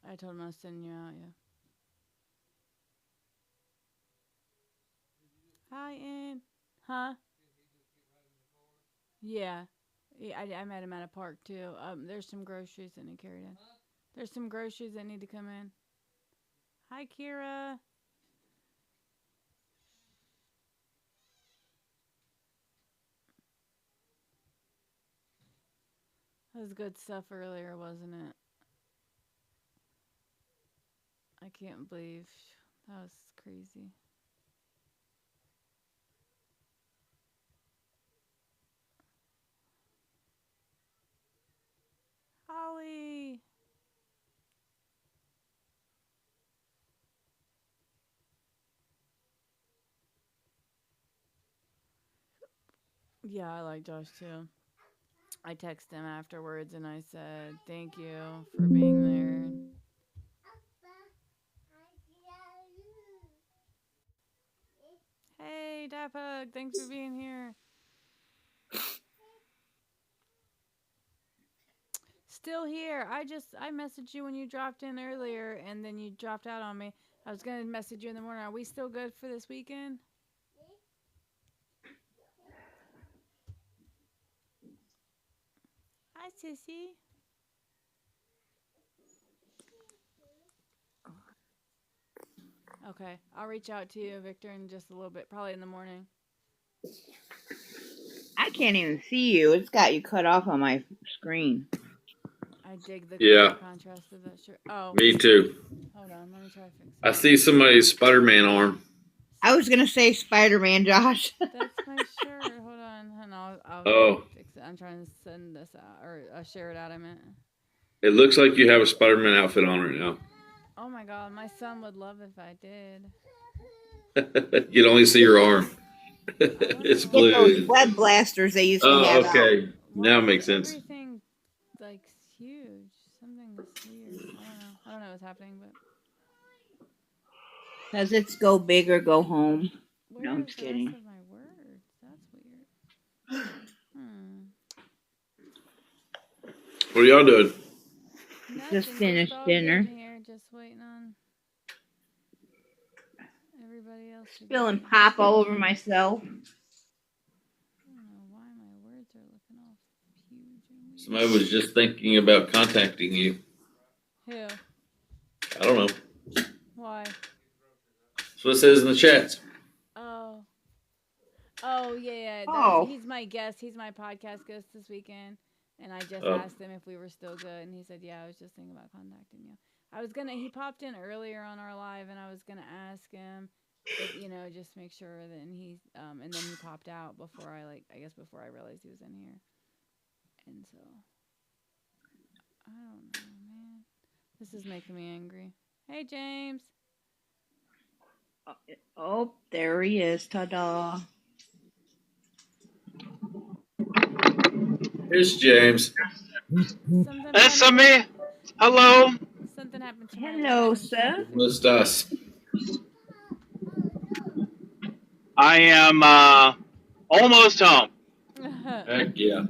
I told him I was sending you out, yeah. Hi, Ann. Huh? Yeah. I met him at a park, too. There's some groceries that need carried in. There's some groceries that need to come in. Hi, Kira. That was good stuff earlier, wasn't it? I can't believe that was crazy. Holly. Yeah, I like Josh too. I texted him afterwards and I said, thank you for being there. Hey, Dapug, thanks for being here. Still here. I messaged you when you dropped in earlier and then you dropped out on me. I was gonna message you in the morning. Are we still good for this weekend? Hi, Sissy. Okay, I'll reach out to you, Victor, in just a little bit, probably in the morning. I can't even see you. It's got you cut off on my screen. I dig the Yeah. contrast of that shirt. Oh. Me too. Hold on, let me try to fix it. I see somebody's Spider-Man arm. I was going to say Spider-Man, Josh. That's my shirt. Hold on. And Oh. fix it. I'm trying to send this out. Or share it out, I meant. It looks like you have a Spider-Man outfit on right now. Oh my god, my son would love if I did. You'd only see your arm. It's blue. Get those web blasters they used to have. Oh, okay. Out. Now it makes sense. Everything, like, huge. Something's weird. I don't know what's happening, but... Because it's go big or go home. Where no, I'm just kidding. The rest of my words? That's weird. What are y'all doing? Nothing, just finished dinner. Here, just waiting on everybody else. Spilling pop all over myself. I don't know why my words are looking all huge and weird. Somebody was just thinking about contacting you. Who? I don't know. Why? That's what it says in the chat. Oh. Oh, yeah. He's my guest. He's my podcast guest this weekend. And I just asked him if we were still good. And he said, yeah, I was just thinking about contacting you. He popped in earlier on our live and I was going to ask him if, just make sure that and then he popped out before I realized he was in here. And so, I don't know, man. This is making me angry. Hey, James. Oh, there he is. Ta-da. Here's James. That's me. Hello. Something happened to Hello, sir. Just us. I am almost home. Heck yeah.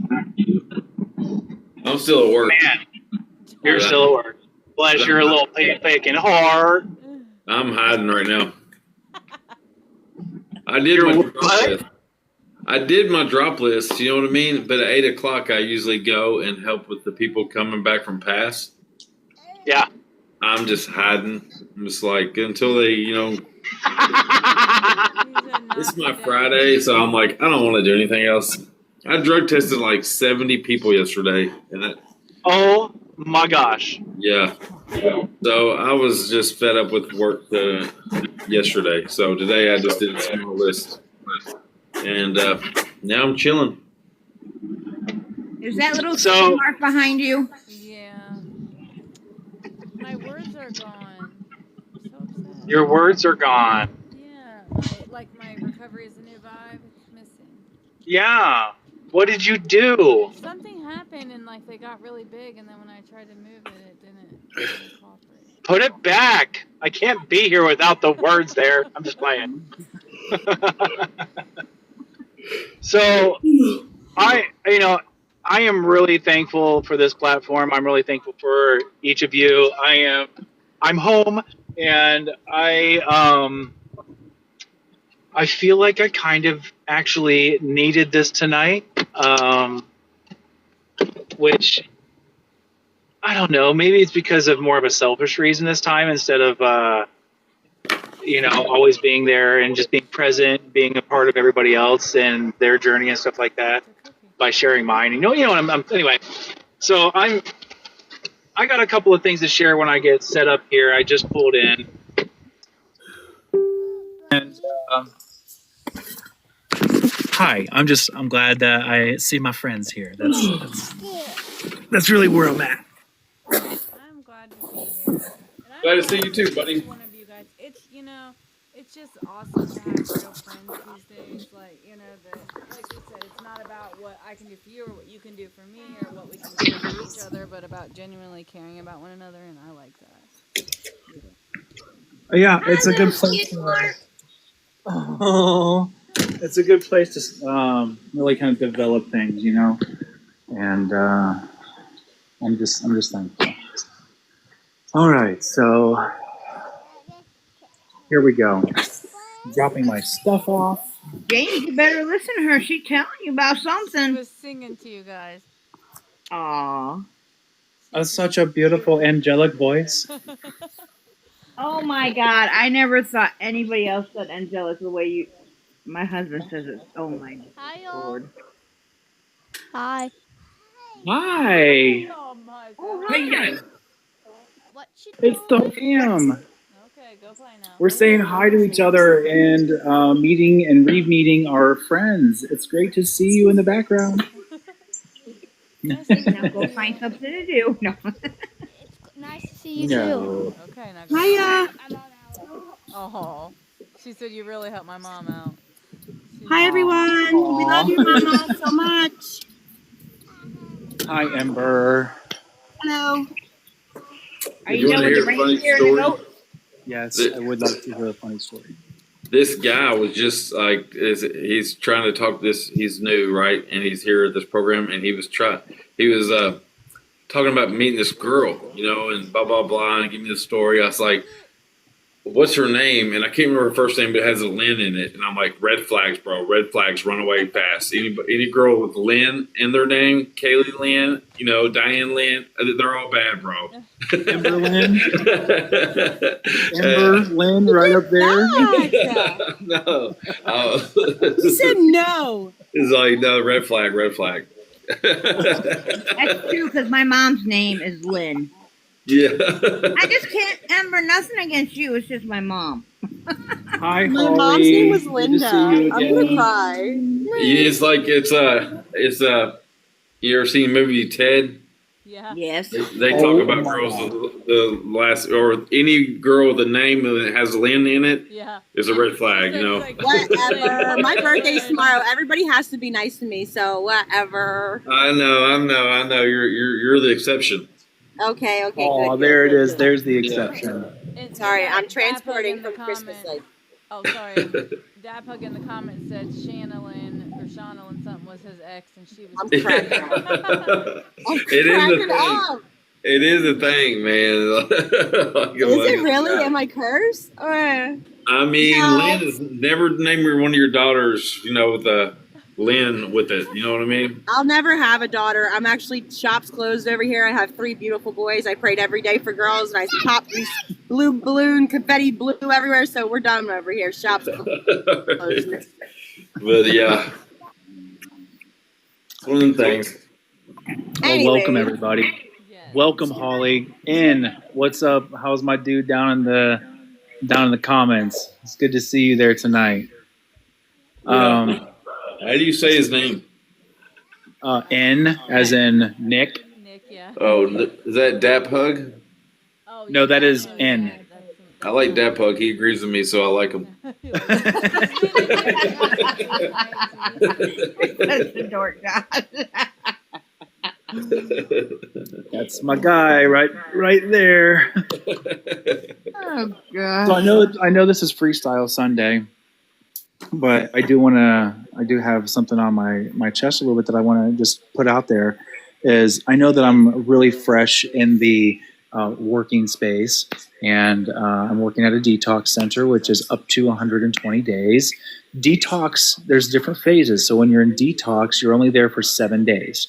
I'm still at work. Man, you're still at work. Bless your little faking heart. I'm hiding right now. I did my drop list, you know what I mean? But at 8 o'clock, I usually go and help with the people coming back from pass. Yeah. I'm just hiding. I'm just like, until they, it's my Friday, so I'm like, I don't want to do anything else. I drug tested like 70 people yesterday. Oh, my gosh. Yeah. So I was just fed up with work yesterday. So today I just did a small list. And now I'm chilling. Is that little mark behind you? Yeah. My words are gone. I'm so upset. Your words are gone. Yeah. My recovery is a new vibe. It's missing. Yeah. What did you do? Something happened and they got really big and then when I tried to move it didn't cooperate. Put it back. I can't be here without the words there. I'm just playing. So, I am really thankful for this platform. I'm really thankful for each of you. I'm home, and I feel like I kind of actually needed this tonight, which I don't know. Maybe it's because of more of a selfish reason this time instead of always being there and just being present, being a part of everybody else and their journey and stuff like that by sharing mine. Anyway. So I got a couple of things to share when I get set up here. I just pulled in, and hi. I'm glad that I see my friends here. That's really where I'm at. I'm glad to be here. Glad to see you too, buddy. One of you guys. It's just awesome to have real friends these days. Like you said, it's not about what I can do for you or what you can do for me or what we can do for each other, but about genuinely caring about one another, and I like that. Yeah, it's a good place. It's a good place to really kind of develop things, and I'm just thankful. All right, so here we go. Dropping my stuff off. James, you better listen to her. She's telling you about I something. was singing to you guys. Aw. That's such a beautiful angelic voice. Oh my God. I never thought anybody else said angelic the way my husband says it. Oh my Lord. Hi. Hi. Oh my Oh, god. Hey guys, What you it's doing? the Pam. Okay, go play now. We're saying hi to each other and meeting and re-meeting our friends. It's great to see you in the background. Now go find something to do. No. It's nice to see you No. Okay, now go. Hiya. Oh, she said you really helped my mom out. Hi, everyone. We love you, Mama, so much. Hi, Ember. Hello. Are you done with the reindeer and the goat? Yes, I would like to hear a funny story. This guy was just like, he's trying to talk this, he's new, right? And he's here at this program, and he was talking about meeting this girl, and blah, blah, blah, and give me the story. I was like, what's her name? And I can't remember her first name, but it has a Lynn in it. And I'm like, red flags, bro. Red flags, run away fast. Any girl with Lynn in their name, Kaylee Lynn, Diane Lynn, they're all bad, bro. Ember Lynn. Ember Lynn right up there. No. You said no. It's like, no, red flag, red flag. That's true, because my mom's name is Lynn. Yeah. I just can't remember nothing against you. It's just my mom. Hi, My Holly. mom's name was Good to Linda. see you I'm again. gonna cry. It's like, you ever seen the movie Ted? Yeah. Yes. They talk about girls the last, or any girl with a name that has Lynn in it Yeah. is a red flag, Whatever. My birthday's tomorrow. Everybody has to be nice to me, so whatever. I know. You're the exception. Okay. Oh, Good, there it good, is. good. There's the exception. Sorry, I'm transporting from Christmas. Oh, sorry. Daphug in the comments said Shannon something was his ex, and she was. I'm cracking up. I'm It is a cracking thing. up. It is a thing, man. Is it really? Am I cursed? I mean, No. Lynn is never name one of your daughters, with a Lynn with it. You know what I mean? I'll never have a daughter. I'm actually shop's closed over here. I have 3 beautiful boys. I prayed every day for girls, and I popped these blue balloon confetti blue everywhere. So we're done over here. Shop's closed. But yeah, it's one of them things. Well, welcome everybody. Yes. Welcome, Holly. What's up? How's my dude down in the comments? It's good to see you there tonight. How do you say his name? N as in Nick. Nick, yeah. Oh, is that Daphug? Oh, No, that is N. I like Daphug. He agrees with me, so I like him. That's the dork guy. That's my guy right there. Oh God. So I know this is Freestyle Sunday. but I do have something on my chest a little bit that I want to just put out there. Is I know that I'm really fresh in the working space, and I'm working at a detox center, which is up to 120 days. Detox, there's different phases. So when you're in detox, you're only there for 7 days.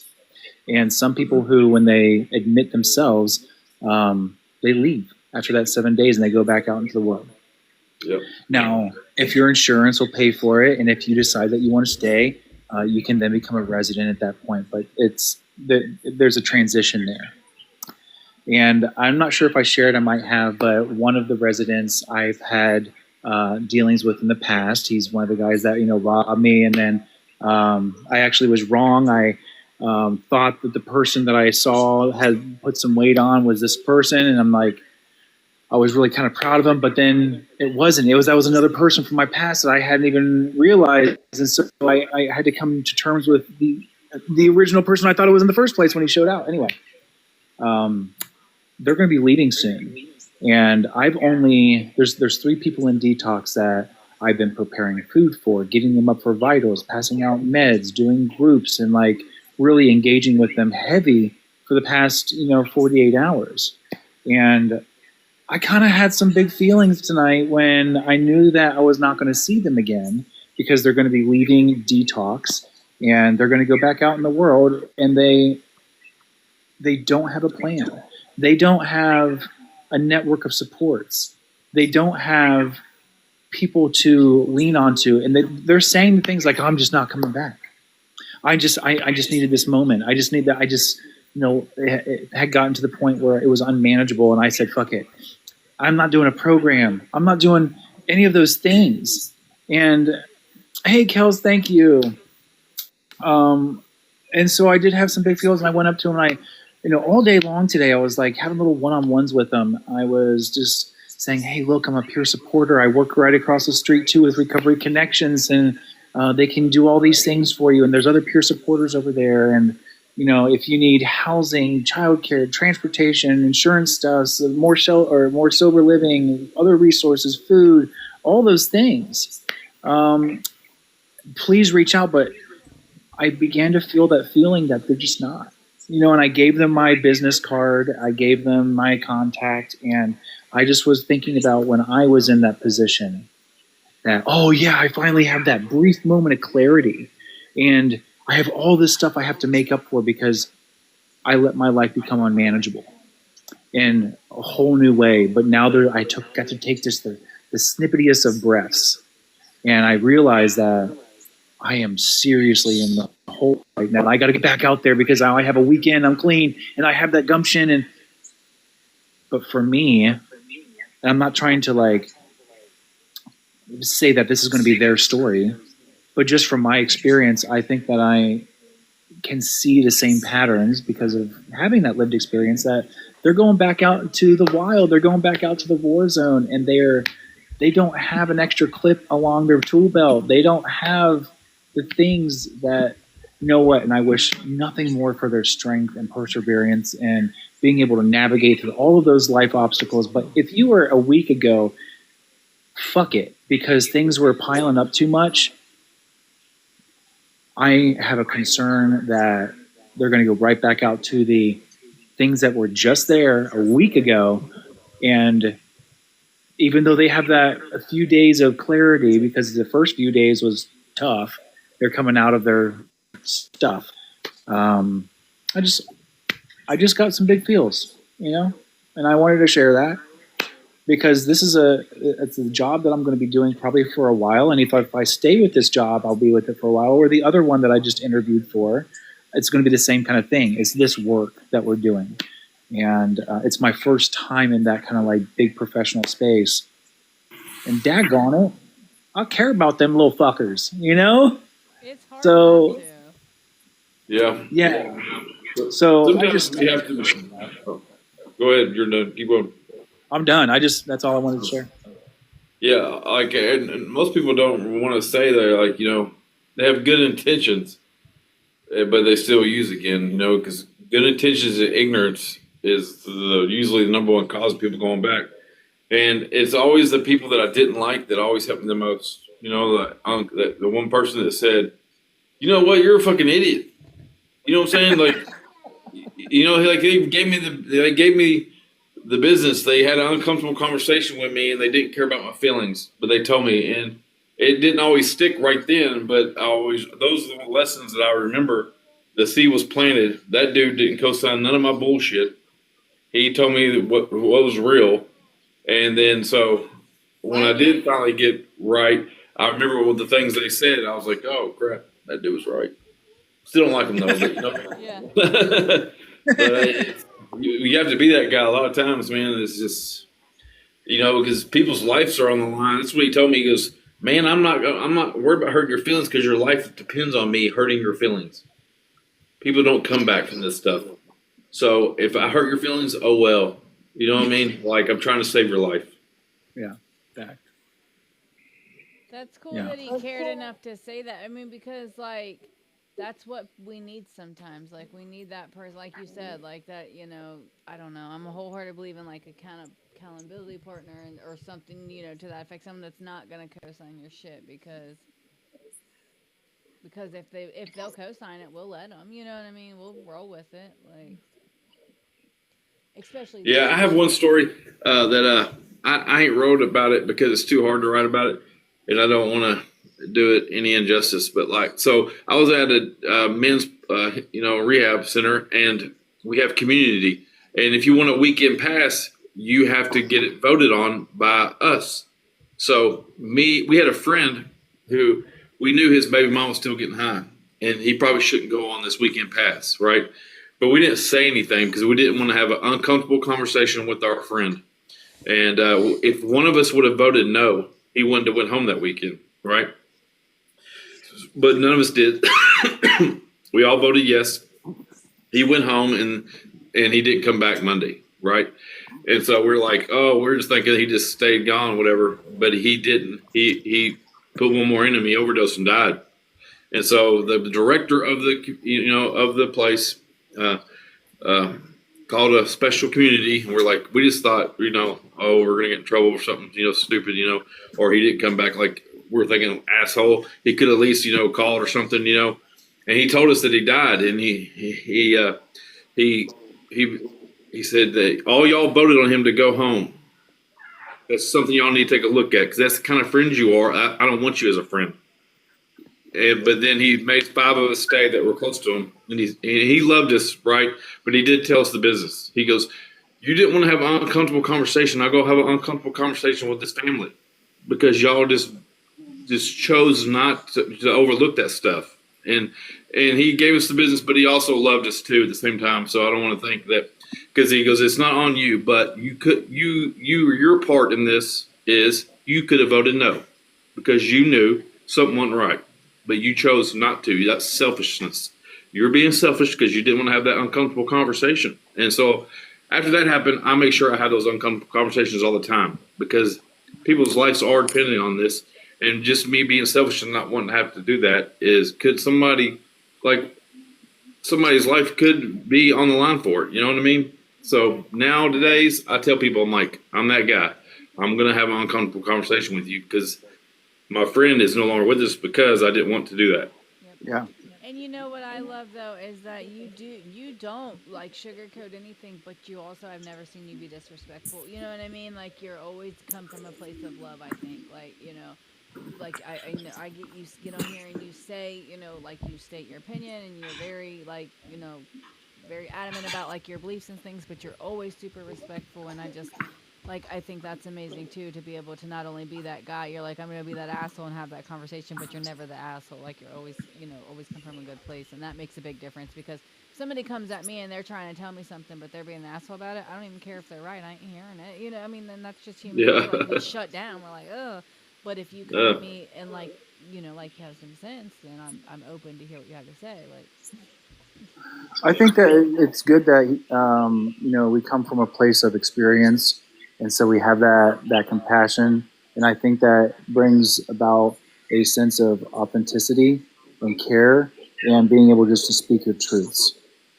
And some people who, when they admit themselves, they leave after that 7 days and they go back out into the world. Yep. Now, if your insurance will pay for it, and if you decide that you want to stay, you can then become a resident at that point. But there's a transition there. And I'm not sure if I shared, I might have, but one of the residents I've had dealings with in the past, he's one of the guys that, robbed me. And then I actually was wrong. I thought that the person that I saw had put some weight on was this person. And I'm like, I was really kind of proud of him, but then it wasn't. That was another person from my past that I hadn't even realized. And so I had to come to terms with the original person I thought it was in the first place when he showed out. Anyway, they're going to be leaving soon. And there's 3 people in detox that I've been preparing food for, getting them up for vitals, passing out meds, doing groups, and like really engaging with them heavy for the past, 48 hours. And I kind of had some big feelings tonight when I knew that I was not going to see them again, because they're going to be leaving detox and they're going to go back out in the world, and they don't have a plan. They don't have a network of supports. They don't have people to lean onto, and they're saying things like, "I'm just not coming back. I just needed this moment. I just need that." It had gotten to the point where it was unmanageable, and I said, "Fuck it. I'm not doing a program. I'm not doing any of those things." And hey, Kels, thank you. And so I did have some big feels, and I went up to him, and all day long today, I was like having little one-on-ones with them. I was just saying, "Hey, look, I'm a peer supporter. I work right across the street too with Recovery Connections, and they can do all these things for you. And there's other peer supporters over there. And if you need housing, childcare, transportation, insurance stuff, so more sober living, other resources, food, all those things, please reach out." But I began to feel that feeling that they're just not. And I gave them my business card, I gave them my contact, and I just was thinking about when I was in that position that, oh yeah, I finally have that brief moment of clarity, and I have all this stuff I have to make up for because I let my life become unmanageable in a whole new way. But now I got to take just the snippetiest of breaths, and I realized that I am seriously in the hole right now. I got to get back out there because I have a weekend, I'm clean, and I have that gumption. But for me, I'm not trying to say that this is going to be their story, but just from my experience, I think that I can see the same patterns because of having that lived experience, that they're going back out to the wild, they're going back out to the war zone, and they don't have an extra clip along their tool belt. They don't have the things that, and I wish nothing more for their strength and perseverance and being able to navigate through all of those life obstacles. But if you were a week ago, fuck it, because things were piling up too much, I have a concern that they're going to go right back out to the things that were just there a week ago. And even though they have that a few days of clarity, because the first few days was tough, they're coming out of their stuff. I just got some big feels, and I wanted to share that because this is it's a job that I'm going to be doing probably for a while. And if I stay with this job, I'll be with it for a while. Or the other one that I just interviewed for, it's going to be the same kind of thing. It's this work that we're doing. And it's my first time in that kind of big professional space. And daggone it, I care about them little fuckers, It's hard so, not to. Yeah. So sometimes you have to. Go ahead. You're done. Keep going. I'm done. That's all I wanted to share. Yeah, and most people don't want to say that, they have good intentions, but they still use again, because good intentions and ignorance is usually the number one cause of people going back. And it's always the people that I didn't like that always help me the most. You know, the one person that said, you know what, you're a fucking idiot. You know what I'm saying? Like, you know, like they gave me the business. They had an uncomfortable conversation with me, and they didn't care about my feelings, but they told me, and it didn't always stick right then. But those are the lessons that I remember. The seed was planted. That dude didn't co-sign none of my bullshit. He told me what was real, and then so when I did finally get right, I remember what the things they said. I was like, oh crap, that dude was right. Still don't like him though. But, you know? Yeah. But you have to be that guy a lot of times, man. It's just, you know, because people's lives are on the line. That's what he told me. He goes, man, I'm not worried about hurting your feelings because your life depends on me hurting your feelings. People don't come back from this stuff. So if I hurt your feelings, oh well. You know what I mean? Like, I'm trying to save your life. Yeah. Fact. That's cool that he cared enough to say that. I mean, because like that's what we need sometimes. Like we need that person, like you said, like that. You know, I don't know. I'm a wholehearted believer in like accountability partner or something. You know, to that effect. Someone that's not gonna co-sign your shit because if they'll co-sign it, we'll let them. You know what I mean? We'll roll with it. Like, especially. Yeah, I have one story that I ain't wrote about it because it's too hard to write about it, and I don't want to do it any injustice. But like, so I was at a men's rehab center, and we have community. And if you want a weekend pass, you have to get it voted on by us. So we had a friend who we knew his baby mom was still getting high, and he probably shouldn't go on this weekend pass, right? But we didn't say anything because we didn't want to have an uncomfortable conversation with our friend. And if one of us would have voted no, he wouldn't have went home that weekend, right? But none of us did. We all voted yes. He went home, and he didn't come back Monday, right? And so we're like, oh, we're just thinking he just stayed gone, whatever. But he didn't. He put one more in him. He overdosed and died. And so the director of the place called a special community, and we're like, we just thought, we're gonna get in trouble for something, stupid, or he didn't come back. Like, we're thinking, asshole, he could at least, called or something, and he told us that he died, and he said that all y'all voted on him to go home. That's something y'all need to take a look at, because that's the kind of friends you are. I don't want you as a friend. But then he made 5 of us stay that were close to him, and he loved us, right? But he did tell us the business. He goes, you didn't want to have an uncomfortable conversation. I'll go have an uncomfortable conversation with this family because y'all just chose not to overlook that stuff. And he gave us the business, but he also loved us too at the same time. So I don't want to think that, because he goes, it's not on you, but your part in this is you could have voted no because you knew something wasn't right. But you chose not to. That's selfishness. You're being selfish because you didn't want to have that uncomfortable conversation. And so after that happened, I make sure I have those uncomfortable conversations all the time because people's lives are depending on this. And just me being selfish and not wanting to have to do that somebody's life could be on the line for it. You know what I mean? So nowadays, I tell people, I'm that guy. I'm going to have an uncomfortable conversation with you because my friend is no longer with us because I didn't want to do that. Yep. Yeah. And you know what I love though is that you don't like sugarcoat anything, but you also, I've never seen you be disrespectful. You know what I mean? Like you're always come from a place of love. I think, like I get you get on here and you say, you state your opinion and you're very very adamant about like your beliefs and things, but you're always super respectful. And I just. I think that's amazing, too, to be able to not only be that guy, you're like, I'm going to be that asshole and have that conversation, but you're never the asshole. Like, you're always, always come from a good place. And that makes a big difference because if somebody comes at me and they're trying to tell me something, but they're being an asshole about it, I don't even care if they're right. I ain't hearing it. Then that's just human. Yeah. We shut down. We're like, ugh. But if you come at me and, like you have some sense, then I'm open to hear what you have to say. I think that it's good that, we come from a place of experience. And so we have that compassion. And I think that brings about a sense of authenticity and care and being able just to speak your truths.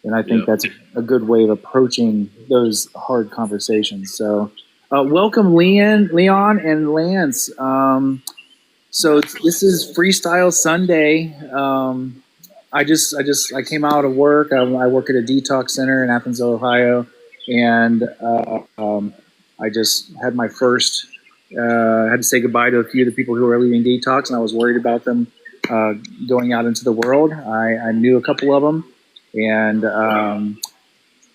And I think that's a good way of approaching those hard conversations. So welcome, Leon and Lance. So this is Freestyle Sunday. I came out of work. I work at a detox center in Athens, Ohio, and I just had my first. Had to say goodbye to a few of the people who were leaving detox, and I was worried about them going out into the world. I knew a couple of them, and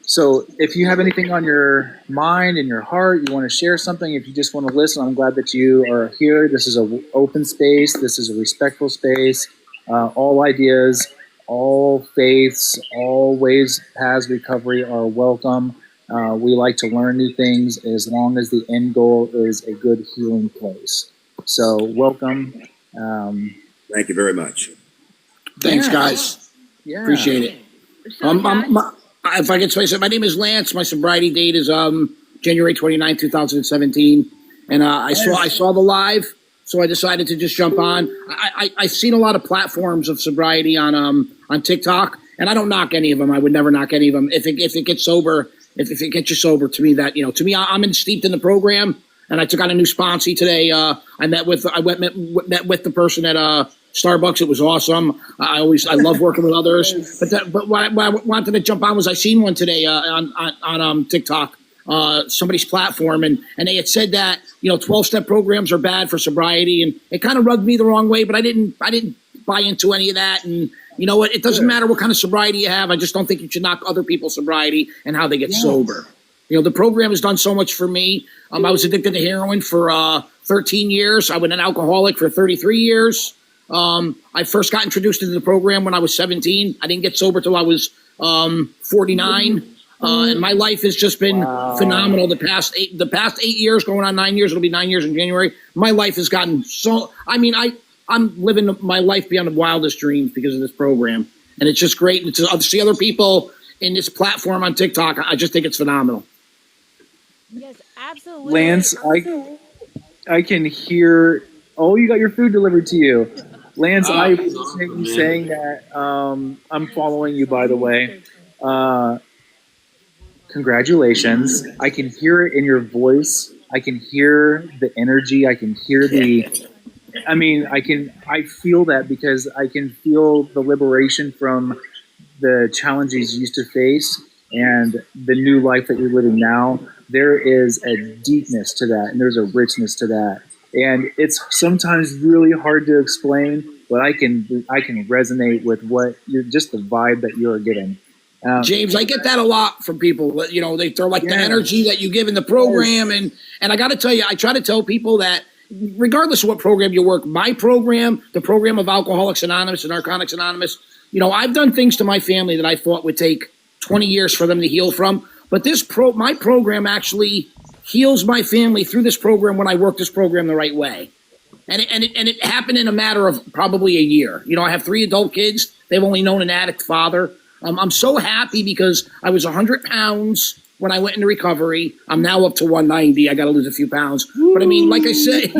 so if you have anything on your mind and your heart, you want to share something, if you just want to listen, I'm glad that you are here. This is an open space. This is a respectful space. All ideas, all faiths, all ways, paths, recovery are welcome. We like to learn new things as long as the end goal is a good healing place. So welcome. Thank you very much. Thanks, guys. Yeah. Appreciate it. If I can say so, my name is Lance. My sobriety date is January 29, 2017. And I saw the live, so I decided to just jump on. I've seen a lot of platforms of sobriety on TikTok, and I don't knock any of them. I would never knock any of them. If it gets sober, if it gets you sober, to me, I'm steeped in the program, and I took on a new sponsee today. I met with the person at Starbucks. It was awesome. I love working with others. But what I wanted to jump on was I seen one today on TikTok, somebody's platform, and they had said that 12-step programs are bad for sobriety, and it kind of rubbed me the wrong way. But I didn't buy into any of that, and you know what? It doesn't matter what kind of sobriety you have. I just don't think you should knock other people's sobriety and how they get sober. The program has done so much for me. I was addicted to heroin for 13 years. I was an alcoholic for 33 years. I first got introduced into the program when I was 17. I didn't get sober till I was 49. And my life has just been phenomenal. The past 8 years, going on 9 years. It'll be 9 years in January. My life has gotten so. I'm living my life beyond the wildest dreams because of this program, and it's just great. And to see other people in this platform on TikTok, I just think it's phenomenal. Yes, absolutely. Lance, I can hear. Oh, you got your food delivered to you, Lance. I appreciate you saying that. I'm following you, by the way. Congratulations! I can hear it in your voice. I can hear the energy. I can hear the. I feel that because I can feel the liberation from the challenges you used to face and the new life that you're living now. There is a deepness to that, and there's a richness to that. And it's sometimes really hard to explain, but I can resonate with what just the vibe that you're getting. James, I get that a lot from people. They're like the energy that you give in the program, and I got to tell you, I try to tell people that regardless of what program you work, my program, the program of Alcoholics Anonymous and Narcotics Anonymous, I've done things to my family that I thought would take 20 years for them to heal from. But my program actually heals my family through this program when I work this program the right way. And it happened in a matter of probably a year. I have 3 adult kids. They've only known an addict father. I'm so happy because I was 100 pounds when I went into recovery. I'm now up to 190. I got to lose a few pounds. But like I said,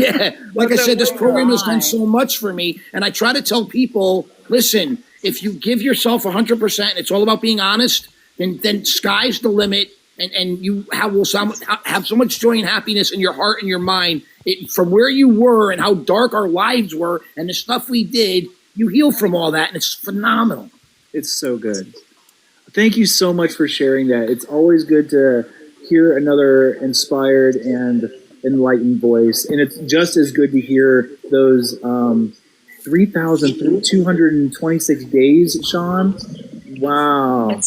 this program has done so much for me. And I try to tell people, listen, if you give yourself 100%, it's all about being honest, then sky's the limit. And you will have so much joy and happiness in your heart and your mind. From where you were and how dark our lives were and the stuff we did, you heal from all that. And it's phenomenal. It's so good. Thank you so much for sharing that. It's always good to hear another inspired and enlightened voice. And it's just as good to hear those 3,226 days, Sean. Wow.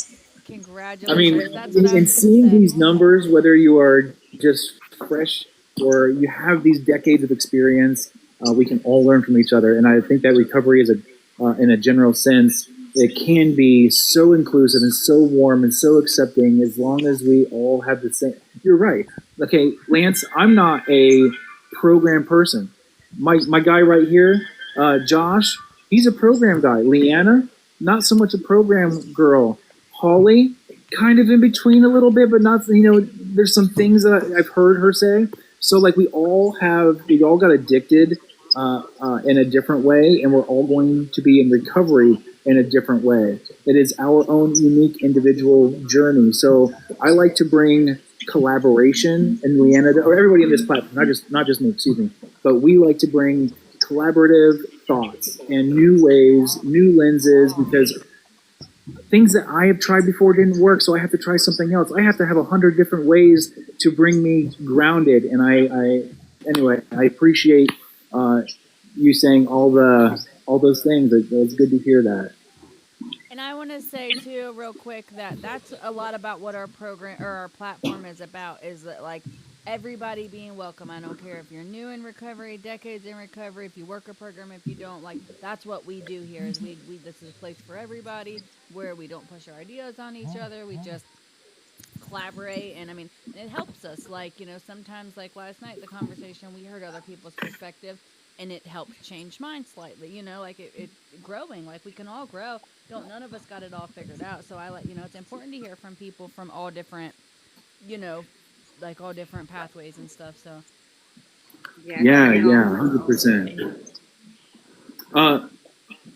Congratulations. And seeing these numbers, whether you are just fresh or you have these decades of experience, we can all learn from each other. And I think that recovery is in a general sense, it can be so inclusive and so warm and so accepting as long as we all have the same. You're right. Okay, Lance, I'm not a program person. My guy right here, Josh, he's a program guy. Leanna, not so much a program girl. Holly, kind of in between a little bit, but not, there's some things that I've heard her say. So we all got addicted in a different way, and we're all going to be in recovery in a different way. It is our own unique individual journey. So I like to bring collaboration, and Leanna, or everybody in this platform, not just me, excuse me, but we like to bring collaborative thoughts and new ways, new lenses, because things that I have tried before didn't work, so I have to try something else. I have to have 100 different ways to bring me grounded. And I appreciate you saying all those things. It's good to hear that. And I want to say too, real quick, that's a lot about what our program or our platform is about. Is that like everybody being welcome. I don't care if you're new in recovery, decades in recovery, if you work a program, if you don't. Like, that's what we do here. Is we this is a place for everybody where we don't push our ideas on each other. We just collaborate, and I mean, it helps us. Like, you know, sometimes, like last night, the conversation, we heard other people's perspective, and it helped change mine slightly. You know, like it growing. Like, we can all grow. None of us got it all figured out. So it's important to hear from people from all different, you know, like all different pathways and stuff. So yeah, 100%.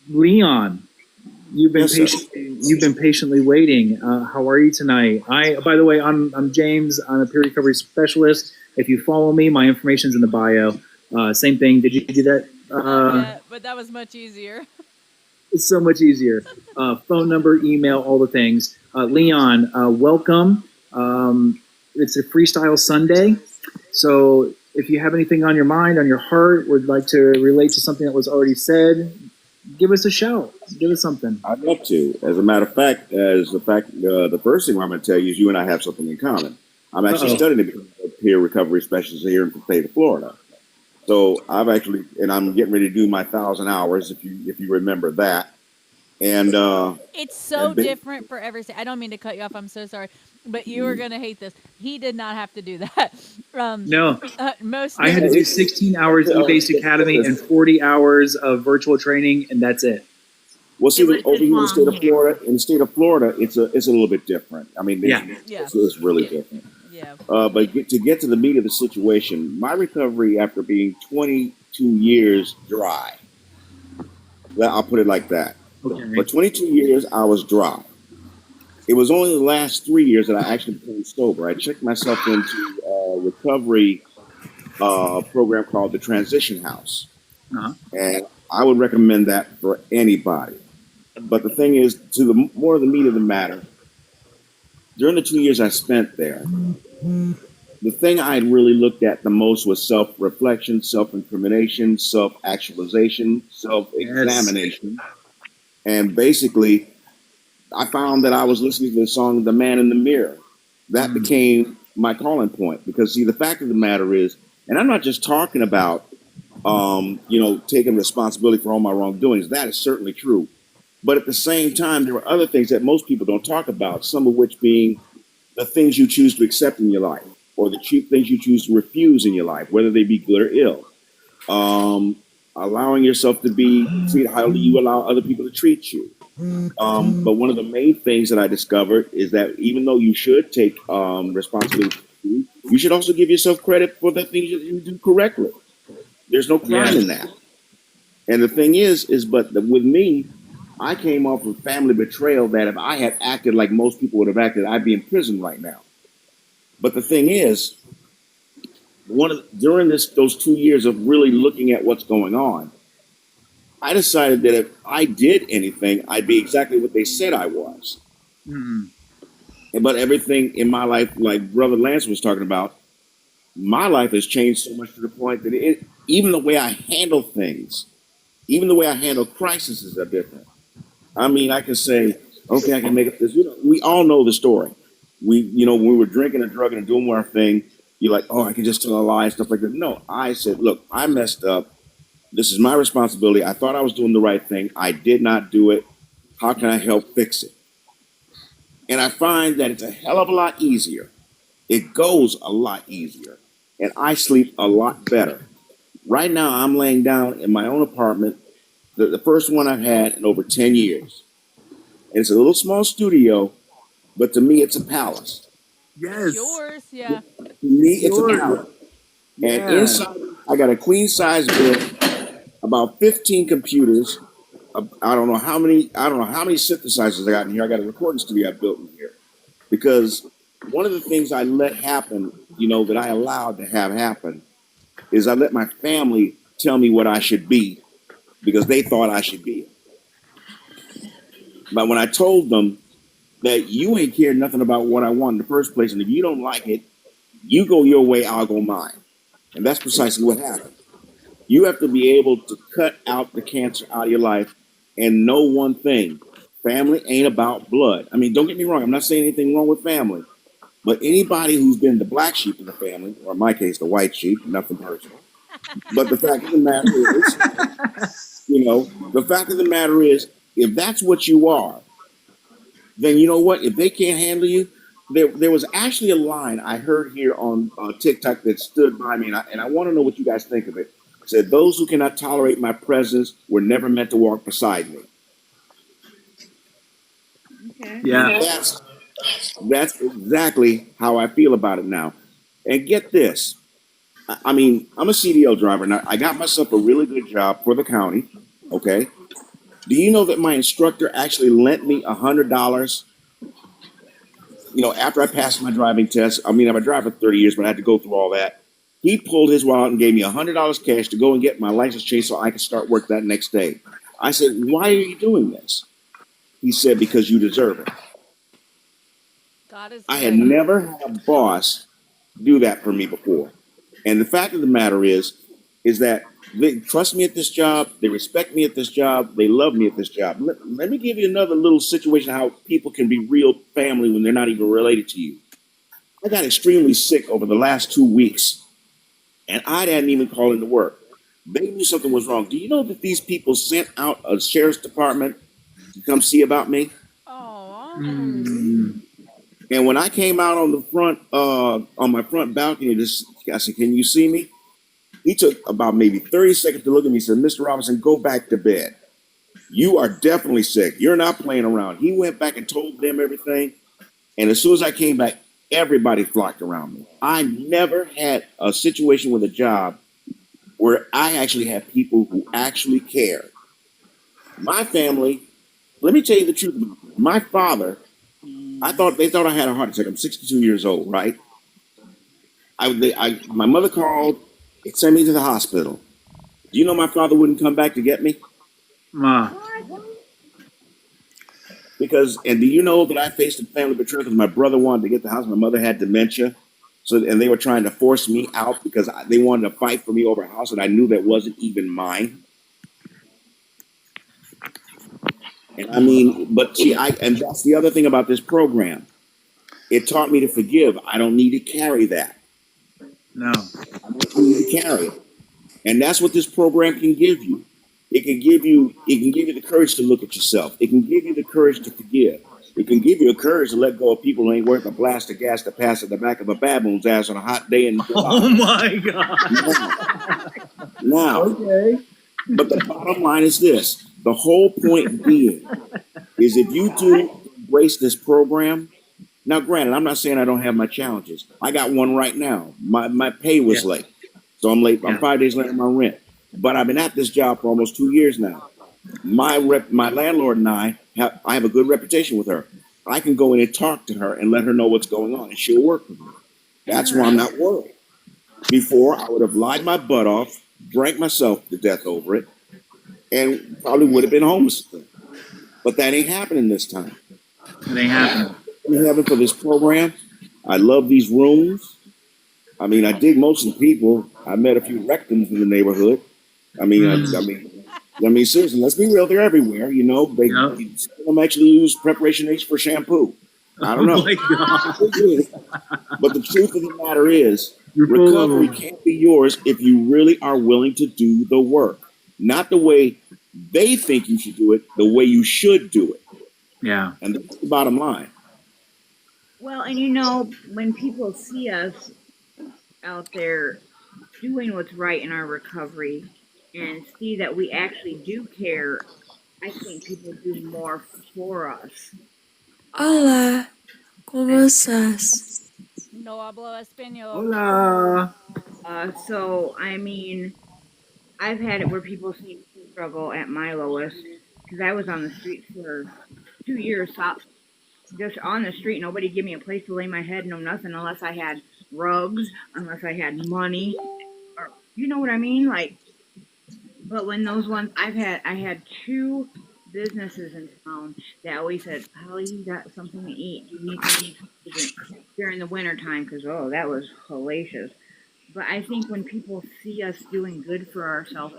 Leon, you've been patiently waiting. How are you tonight? By the way, I'm James. I'm a peer recovery specialist. If you follow me, my information's in the bio. Same thing. Did you do that? Yeah, but that was much easier. It's so much easier. Phone number, email, all the things. Leon, welcome. It's a Freestyle Sunday. So if you have anything on your mind, on your heart, would like to relate to something that was already said, give us a shout. Give us something. I'd love to. As a matter of fact, the first thing I'm going to tell you is you and I have something in common. I'm actually studying to become a peer recovery specialist here in the state of Florida. So I'm getting ready to do my 1,000 hours, if you remember that. And it's so different for every state. I don't mean to cut you off. I'm so sorry, but you are gonna hate this. He did not have to do that. No, I had to do 16 hours at E-Based Academy and 40 hours of virtual training, and that's it. Well, see, over here in the state of Florida, it's a little bit different. I mean, it's really different. Yeah. But to get to the meat of the situation, my recovery after being 22 years dry, I'll put it like that. Okay. For 22 years, I was dry. It was only the last 3 years that I actually became sober. I checked myself into a recovery program called the Transition House. And I would recommend that for anybody. But the thing is, to the more of the meat of the matter, during the 2 years I spent there, the thing I really looked at the most was self-reflection, self-incrimination, self-actualization, self-examination. Yes. And basically, I found that I was listening to the song The Man in the Mirror. That became my calling point. Because, see, the fact of the matter is, and I'm not just talking about, taking responsibility for all my wrongdoings. That is certainly true. But at the same time, there are other things that most people don't talk about, some of which being the things you choose to accept in your life, or the things you choose to refuse in your life, whether they be good or ill. Allowing yourself to be treated how you allow other people to treat you. But one of the main things that I discovered is that even though you should take responsibility, you should also give yourself credit for the things that you do correctly. There's no crime in that. And the thing but with me, I came off of family betrayal that if I had acted like most people would have acted, I'd be in prison right now. But the thing is, during those 2 years of really looking at what's going on, I decided that if I did anything, I'd be exactly what they said I was. But everything in my life, like Brother Lance was talking about, my life has changed so much to the point that even the way I handle things, even the way I handle crises are different. I mean, I can say, okay, I can make it this. We all know the story. When we were drinking and drugging and doing our thing, you're like, oh, I can just tell a lie and stuff like that. No, I said, look, I messed up. This is my responsibility. I thought I was doing the right thing. I did not do it. How can I help fix it? And I find that it's a hell of a lot easier. It goes a lot easier. And I sleep a lot better. Right now, I'm laying down in my own apartment, the first one I've had in over 10 years. And it's a little small studio, but to me, it's a palace. Yes. Yours, yeah. To me, it's a palace. And inside, I got a queen size bed, about 15 computers. I don't know how many synthesizers I got in here. I got a recording studio I built in here. Because one of the things I let happen, that I allowed to have happen, is I let my family tell me what I should be because they thought I should be it. But when I told them that you ain't cared nothing about what I want in the first place, and if you don't like it, you go your way, I'll go mine. And that's precisely what happened. You have to be able to cut out the cancer out of your life and know one thing. Family ain't about blood. I mean, don't get me wrong. I'm not saying anything wrong with family. But anybody who's been the black sheep of the family, or in my case, the white sheep, nothing personal. But the fact of the matter is, the fact of the matter is, if that's what you are, then you know what? If they can't handle you, there was actually a line I heard here on TikTok that stood by me, and I want to know what you guys think of it. It said, "Those who cannot tolerate my presence were never meant to walk beside me." Okay. Yeah. That's exactly how I feel about it now. And get this. I mean, I'm a CDL driver now. I got myself a really good job for the county. Okay. Do you know that my instructor actually lent me $100? After I passed my driving test. I mean, I've been driving for 30 years, but I had to go through all that. He pulled his wallet and gave me $100 cash to go and get my license changed so I could start work that next day. I said, "Why are you doing this?" He said, "Because you deserve it." God is I had never had a boss do that for me before. And the fact of the matter is that they trust me at this job. They respect me at this job. They love me at this job. Let me give you another little situation how people can be real family when they're not even related to you. I got extremely sick over the last 2 weeks, and I didn't even call into work. They knew something was wrong. Do you know that these people sent out a sheriff's department to come see about me? Oh. And when I came out on the front, on my front balcony, I said, "Can you see me?" He took about maybe 30 seconds to look at me and said, "Mr. Robinson, go back to bed. You are definitely sick. You're not playing around." He went back and told them everything. And as soon as I came back, everybody flocked around me. I never had a situation with a job where I actually had people who actually cared. My family, let me tell you the truth. My father, they thought I had a heart attack. I'm 62 years old, right? My mother called. It sent me to the hospital. Do you know my father wouldn't come back to get me? And do you know that I faced a family betrayal because my brother wanted to get the house. My mother had dementia. And they were trying to force me out because they wanted to fight for me over a house that I knew that wasn't even mine. And I mean, and that's the other thing about this program. It taught me to forgive. I don't need to carry that. No. I don't need to carry it. And that's what this program can give you. It can give you the courage to look at yourself. It can give you the courage to forgive. It can give you the courage to let go of people who ain't worth a blast of gas to pass at the back of a baboon's ass on a hot day in July. Oh my God. Now, okay. But the bottom line is this. The whole point being is if you do embrace this program. Now, granted, I'm not saying I don't have my challenges. I got one right now. My pay was late. So I'm late. I'm 5 days late on my rent. But I've been at this job for almost 2 years now. My landlord and I have a good reputation with her. I can go in and talk to her and let her know what's going on, and she'll work with me. That's why I'm not worried. Before, I would have lied my butt off, drank myself to death over it, and probably would have been homeless. But that ain't happening this time. It ain't happening. I'm having for this program. I love these rooms. I mean, I dig most of the people. I met a few rectums in the neighborhood. I mean, seriously, let's be real. They're everywhere. You know, some of them actually use Preparation H for shampoo. I don't know. Oh my God. But the truth of the matter is, recovery can't be yours if you really are willing to do the work. Not the way they think you should do it, the way you should do it. Yeah. And that's the bottom line. Well, and when people see us out there doing what's right in our recovery and see that we actually do care, I think people do more for us. Hola, ¿cómo estás? No hablo español. Hola. So, I mean, I've had it where people see me struggle at my lowest because I was on the street for 2 years, just on the street. Nobody give me a place to lay my head, no nothing, unless I had rugs, unless I had money, or you know what I mean? Like, But when those ones I had 2 businesses in town that always said, "Holly, you got something to eat? You need something to drink during the winter time," because that was hellacious. But I think when people see us doing good for ourselves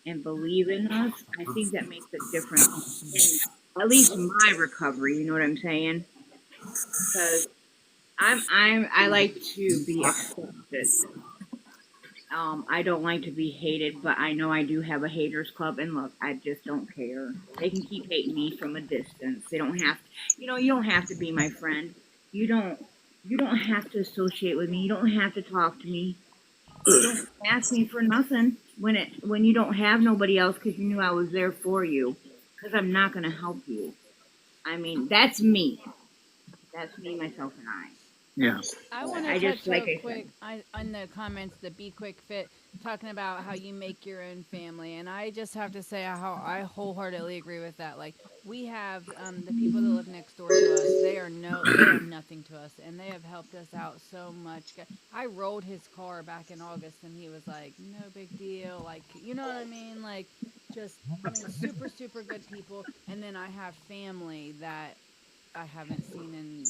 and believe in us, I think that makes a difference in at least my recovery. You know what I'm saying? Because I like to be accepted. I don't like to be hated, but I know I do have a haters club. And look, I just don't care. They can keep hating me from a distance. They don't have, you don't have to be my friend. You don't have to associate with me. You don't have to talk to me. You don't ask me for nothing when you don't have nobody else because you knew I was there for you. Because I'm not going to help you. I mean, that's me. That's me, myself, and I. Yeah. I want to touch real quick on the comments, the Be Quick Fit, talking about how you make your own family. And I just have to say how I wholeheartedly agree with that. Like, we have the people that live next door to us, they are nothing to us. And they have helped us out so much. I rolled his car back in August, and he was like, no big deal. Like, you know what I mean? Like, super, super good people. And then I have family that I haven't seen in...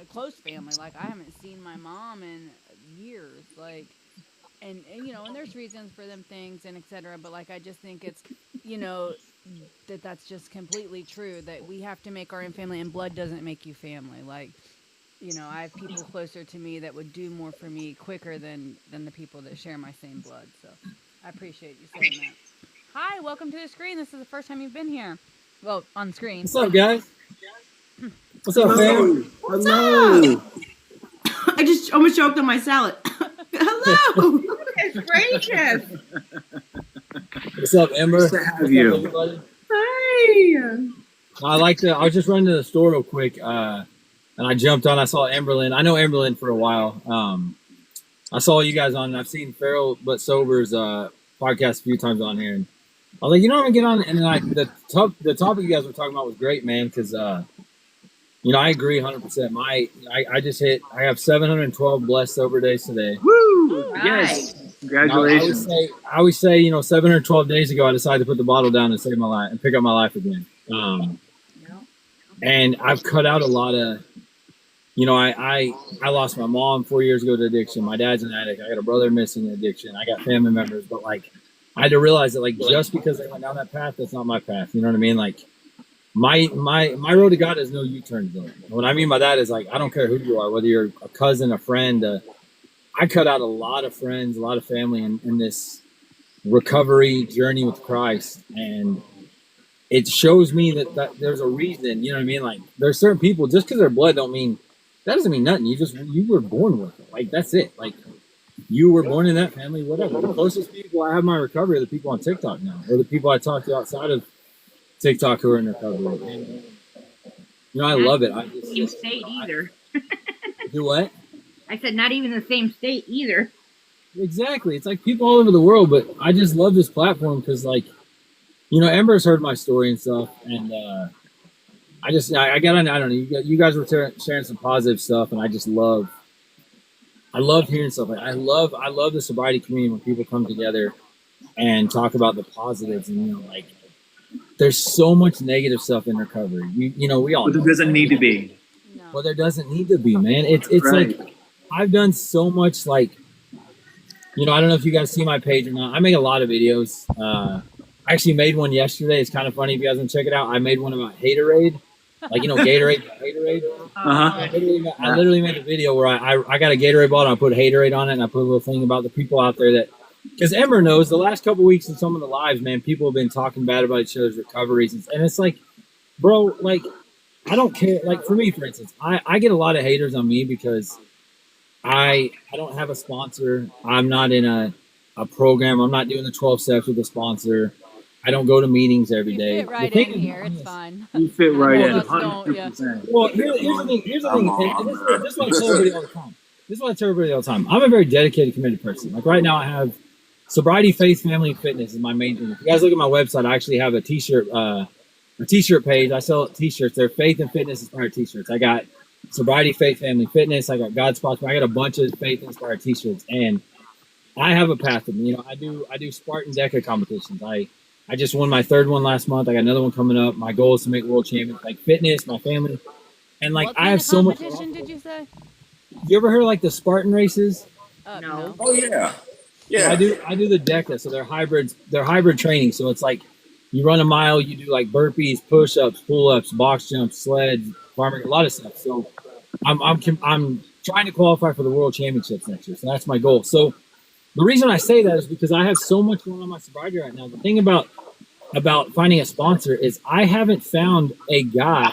close family. Like, I haven't seen my mom in years. Like, and there's reasons for them things and etc. But like, I just think it's, that's just completely true, that we have to make our own family, and blood doesn't make you family. Like, I have people closer to me that would do more for me quicker than the people that share my same blood. So I appreciate you saying that. Hi, welcome to the screen. This is the first time you've been here. Well, on screen. What's up, guys? What's up, Hello. fam? Hello. I just almost choked on my salad. Hello. Goodness gracious. What's up, Ember? Nice to have you. Up, everybody? Hi. I was just running to the store real quick, and I jumped on. I saw Emberlyn. I know Emberlyn for a while. I saw you guys on. I've seen Feral But Sober's podcast a few times on here, and I was like, I'm gonna get on. And then the topic you guys were talking about was great, man, because I agree 100%. I have 712 blessed sober days today. Woo! Right. Yes. Congratulations. I always say, 712 days ago, I decided to put the bottle down and save my life and pick up my life again. And I've cut out a lot of, I lost my mom 4 years ago to addiction. My dad's an addict. I got a brother missing addiction. I got family members, but like, I had to realize that, like, just because I went down that path, that's not my path. You know what I mean? Like, my road to God is no U-turn zone. What I mean by that is, like, I don't care who you are, whether you're a cousin, a friend. I cut out a lot of friends, a lot of family in this recovery journey with Christ, and it shows me that there's a reason. You know what I mean? Like, there's certain people, just because they're blood doesn't mean nothing. You were born with it. Like, that's it. Like, you were born in that family, whatever. The closest people I have in my recovery are the people on TikTok now, or the people I talk to outside of TikTok who are in recovery. And, I love it. Same state either. Do what? I said not even the same state either. Exactly. It's like people all over the world, but I just love this platform because, like, Ember's heard my story and stuff, and I got on. I don't know. You guys were sharing some positive stuff, and I love hearing stuff. Like, I love the sobriety community when people come together and talk about the positives, and like, there's so much negative stuff in recovery. We all. But there doesn't need to be. Well, there doesn't need to be, man. It's right. Like, I've done so much. Like, I don't know if you guys see my page or not. I make a lot of videos. I actually made one yesterday. It's kind of funny if you guys want to check it out. I made one about Haterade. Like, Gatorade. I literally made a video where I got a Gatorade bottle and I put Haterade on it, and I put a little thing about the people out there that, because Ember knows the last couple weeks in some of the lives, man, people have been talking bad about each other's recoveries, and it's like, bro, like, I don't care. Like, for me, for instance, I get a lot of haters on me because I don't have a sponsor. I'm not in a program. I'm not doing the 12 steps with a sponsor. I don't go to meetings every day. You fit right in here. It's fine. You fit right in. 100%. Well, here's the thing. Here's the thing. And this is what I tell everybody all the time. This is what I tell everybody all the time. I'm a very dedicated, committed person. Like, right now, I have sobriety, faith, family, and fitness is my main thing. If you guys look at my website, I actually have a t-shirt page. I sell t-shirts. They're faith and fitness inspired t-shirts. I got sobriety, faith, family, fitness. I got God Spots. I got a bunch of faith inspired t-shirts. And I have a path of, you know, I do Spartan DECA competitions. I just won my 3rd one last month. I got another one coming up. My goal is to make world champion, like fitness, my family. And like, What I kind have of so much. competition did you say? You ever heard of like the Spartan races? No. Oh yeah, So I do the DECA. So they're hybrids. They're hybrid training. So it's like you run a mile, you do like burpees, push-ups, pull-ups, box jumps, sleds, farming, a lot of stuff. So I'm trying to qualify for the world championships next year. So that's my goal. So the reason I say that is because I have so much going on in my sobriety right now. The thing about finding a sponsor is I haven't found a guy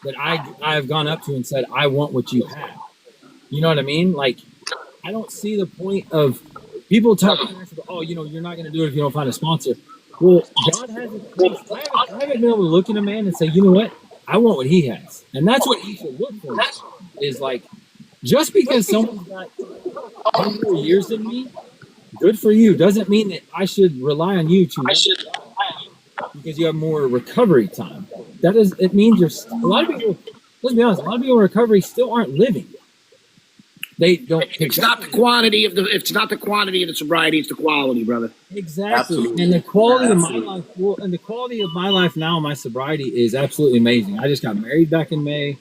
that I have gone up to and said, I want what you have. You know what I mean? Like, I don't see the point of people talking about, oh, you know, you're not going to do it if you don't find a sponsor. Well, God hasn't. I haven't been able to look at a man and say, you know what? I want what he has, and that's what you should look for. Is like, just because someone's got 10 more years than me, good for you. Doesn't mean that I should rely on you to. Because you have more recovery time. That is, it means you're. A lot of people. Let's be honest. A lot of people in recovery still aren't living. They don't. It's not the quantity of the. It's not the quantity of the sobriety. It's the quality, brother. Exactly. Absolutely. And the quality of my life. Well, and the quality of my life now, my sobriety is absolutely amazing. I just got married back in May.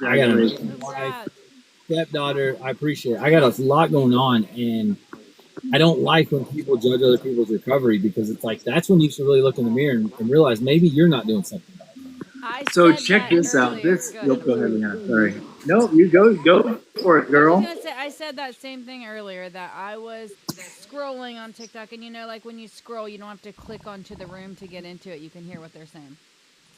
I got a wife, stepdaughter. I appreciate it. I got a lot going on, and I don't like when people judge other people's recovery because it's like that's when you should really look in the mirror and realize maybe you're not doing something. So check this out. This go ahead, Leanna. Sorry. No, you go for it, girl. I said that same thing earlier, that I was scrolling on TikTok, and you know, like when you scroll, you don't have to click onto the room to get into it. You can hear what they're saying.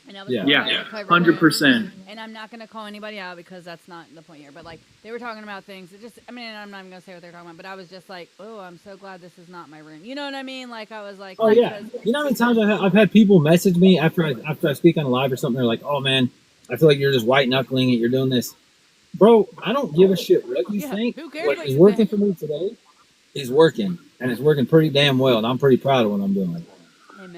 And I was 100%. And I'm not going to call anybody out because that's not the point here. But like they were talking about things. That just, I mean, I'm not even going to say what they're talking about. But I was just like, oh, I'm so glad this is not my room. You know what I mean? Like I was like, oh yeah. You know how many times I've had people message me after I speak on live or something? They're like, oh man, I feel like you're just white knuckling it. You're doing this, bro. I don't give a shit what you think. Who cares What is working for me today is working, and it's working pretty damn well. And I'm pretty proud of what I'm doing.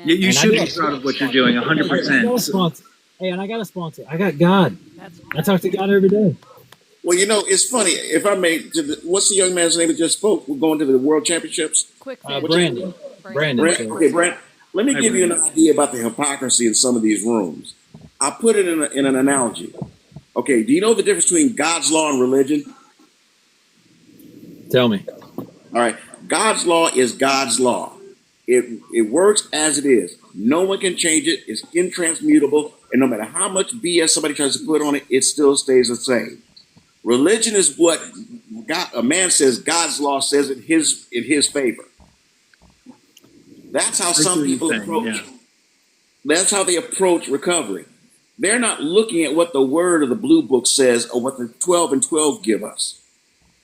You should be proud of what you're doing, 100%. Hey, and I got a sponsor. I got God. I talk to God every day. Well, you know, it's funny. If I may, what's the young man's name that just spoke? We're going to the World Championships. Brandon. Brandon. Okay, Brandon. Let me give you an idea about the hypocrisy in some of these rooms. I put it in an analogy. Okay, do you know the difference between God's law and religion? Tell me. All right, God's law is God's law. It works as it is. No one can change it. It's intransmutable. And no matter how much BS somebody tries to put on it, it still stays the same. Religion is what a man says God's law says in his favor. That's how some people approach. That's how they approach recovery. They're not looking at what the word of the blue book says or what the 12 and 12 give us.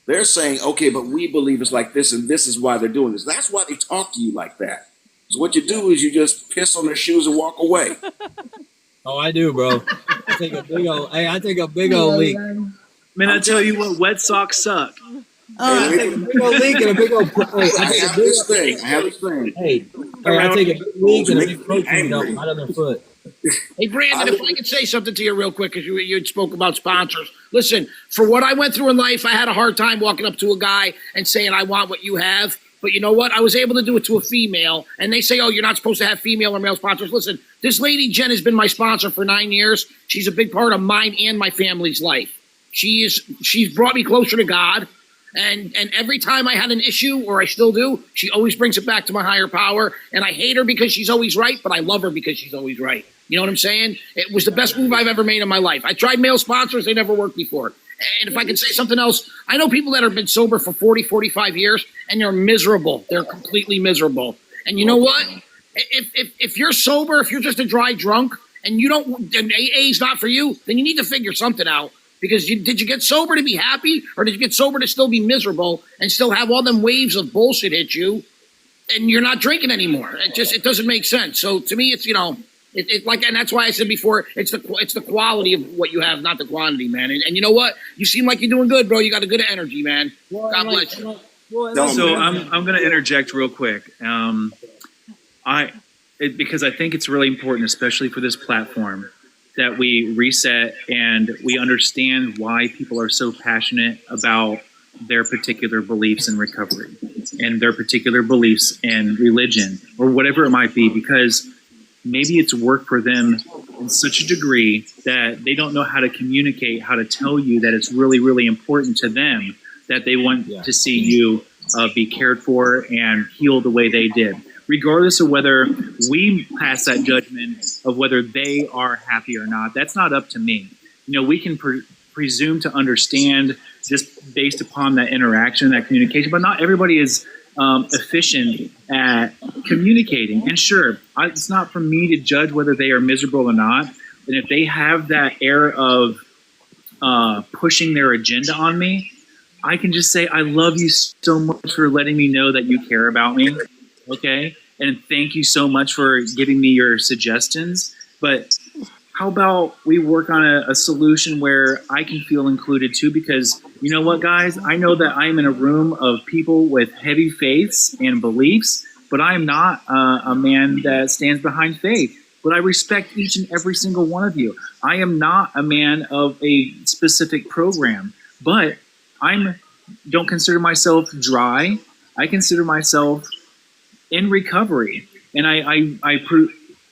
They're saying, okay, but we believe it's like this, and this is why they're doing this. That's why they talk to you like that. So what you do is you just piss on their shoes and walk away. Oh, I do, bro. I take a big old leak. Man, I tell you what, wet socks suck. I take a big old leak and a big old. I have this thing. Hey, I take a big leak and a big protein dump right on their foot. Hey, Brandon, if I could say something to you real quick, because you spoke about sponsors. Listen, for what I went through in life, I had a hard time walking up to a guy and saying, I want what you have. But you know what? I was able to do it to a female. And they say, oh, you're not supposed to have female or male sponsors. Listen, this lady, Jen, has been my sponsor for 9 years. She's a big part of mine and my family's life. She's brought me closer to God. And every time I had an issue, or I still do, she always brings it back to my higher power. And I hate her because she's always right, but I love her because she's always right. You know what I'm saying? It was the best move I've ever made in my life. I tried male sponsors. They never worked before. And if I could say something else, I know people that have been sober for 40, 45 years, and they're miserable. They're completely miserable. And you know what? If you're sober, if you're just a dry drunk, and AA is not for you, then you need to figure something out. Because did you get sober to be happy, or did you get sober to still be miserable and still have all them waves of bullshit hit you, and you're not drinking anymore? It doesn't make sense. So to me, it's and that's why I said before, it's the quality of what you have, not the quantity, man. And you know what? You seem like you're doing good, bro. You got a good energy, man. God bless you. So I'm going to interject real quick. Because I think it's really important, especially for this platform, that we reset and we understand why people are so passionate about their particular beliefs in recovery. and their particular beliefs and religion or whatever it might be, because maybe it's worked for them in such a degree that they don't know how to communicate, how to tell you that it's really, really important to them, that they want to see you be cared for and healed the way they did. Regardless of whether we pass that judgment of whether they are happy or not, that's not up to me. We can presume to understand just based upon that interaction, that communication, but not everybody is efficient at communicating. And sure, it's not for me to judge whether they are miserable or not. And if they have that air of pushing their agenda on me, I can just say, I love you so much for letting me know that you care about me. Okay. And thank you so much for giving me your suggestions. But how about we work on a solution where I can feel included too? Because you know what, guys? I know that I'm in a room of people with heavy faiths and beliefs, but I am not a man that stands behind faith. But I respect each and every single one of you. I am not a man of a specific program, but don't consider myself dry. I consider myself in recovery. And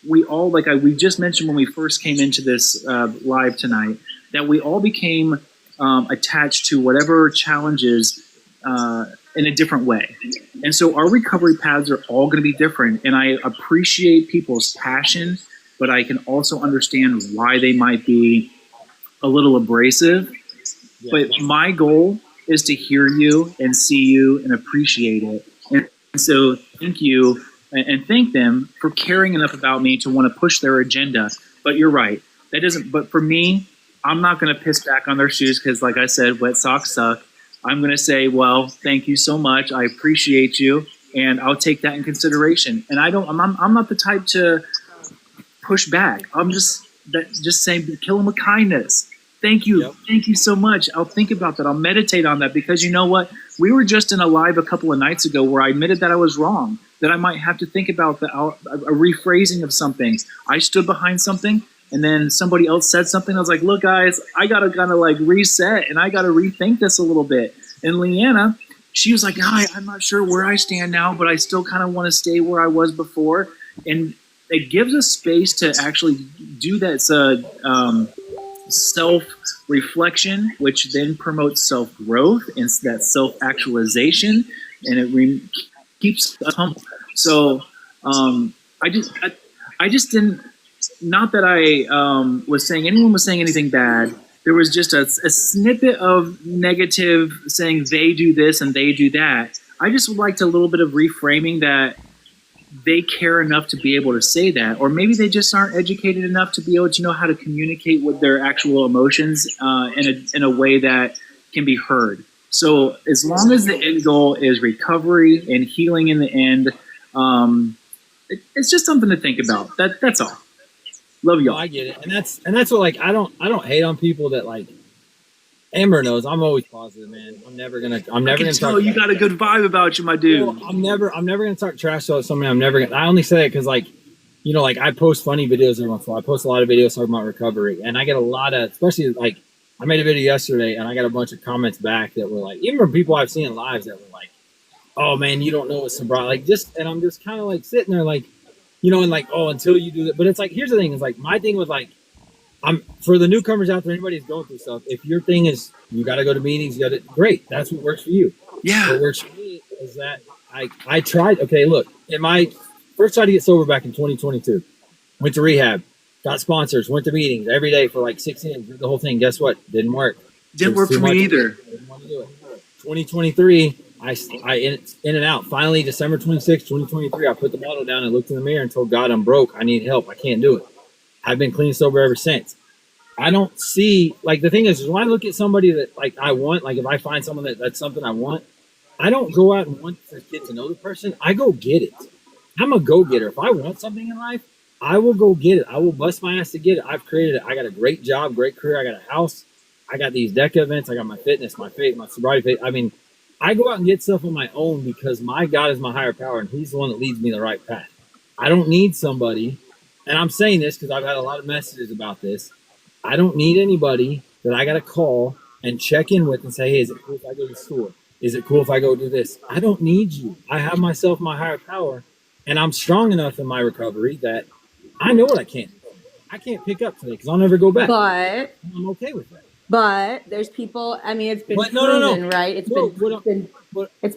we all, we just mentioned when we first came into this live tonight, that we all became attached to whatever challenges in a different way. And so our recovery paths are all going to be different. And I appreciate people's passion, but I can also understand why they might be a little abrasive. Yeah. But my goal is to hear you and see you and appreciate it. And so thank you and thank them for caring enough about me to want to push their agenda. But you're right. But for me, I'm not going to piss back on their shoes because, like I said, wet socks suck. I'm going to say, well, thank you so much. I appreciate you. And I'll take that in consideration. And I'm not the type to push back. I'm just saying, kill them with kindness. Thank you. Yep. Thank you so much. I'll think about that. I'll meditate on that because you know what? We were just in a live a couple of nights ago where I admitted that I was wrong, that I might have to think about a rephrasing of something. I stood behind something and then somebody else said something. I was like, look, guys, I got to kind of reset and I got to rethink this a little bit. And Leanna, she was like, I'm not sure where I stand now, but I still kind of want to stay where I was before. And it gives us space to actually do that. Self-reflection, which then promotes self-growth and that self-actualization, and it keeps us humble. So I just didn't, not that I was saying anyone was saying anything bad. There was just a snippet of negative saying they do this and they do that. I just would like to a little bit of reframing that they care enough to be able to say that, or maybe they just aren't educated enough to be able to know how to communicate with their actual emotions in a way that can be heard. So as long as the end goal is recovery and healing in the end, it's just something to think about. That's all. Love y'all. I get it, and that's what I don't hate on people that Amber knows I'm always positive, man. I'm never gonna tell you got a good vibe about you, my dude. Well, I'm never gonna talk trash about somebody. I only say it because I post funny videos every once in a while. I post a lot of videos talking about recovery, and I get a lot of, especially I made a video yesterday, and I got a bunch of comments back that were even from people I've seen in lives that were like, "Oh man, you don't know what sobriety and I'm just kind of sitting there until you do that. But it's here's the thing: is my thing was I'm for the newcomers out there, anybody who's going through stuff. If your thing is you got to go to meetings, great. That's what works for you. Yeah. What works for me is that I tried. Okay, look, in my first tried to get sober back in 2022, went to rehab, got sponsors, went to meetings every day for 6 years, did the whole thing. Guess what? Didn't work. Didn't work for me either. Didn't want to do it. 2023, I in and out. Finally, December 26, 2023, I put the bottle down and looked in the mirror and told God I'm broke. I need help. I can't do it. I've been clean sober ever since. I don't see the thing is when I look at somebody that I want, if I find someone that's something I want, I don't go out and want to get to know the person. I go get it. I'm a go-getter. If I want something in life, I will go get it. I will bust my ass to get it. I've created it. I got a great job, great career. I got a house. I got these DECA events. I got my fitness, my faith, my sobriety faith. I mean, I go out and get stuff on my own because my God is my higher power and he's the one that leads me the right path. I don't need somebody. And I'm saying this because I've had a lot of messages about this. I don't need anybody that I got to call and check in with and say, hey, is it cool if I go to the store? Is it cool if I go do this? I don't need you. I have myself, my higher power, and I'm strong enough in my recovery that I know what I can't. I can't pick up today because I'll never go back. But I'm okay with that. But there's people. I mean, it's been But proven, right? It's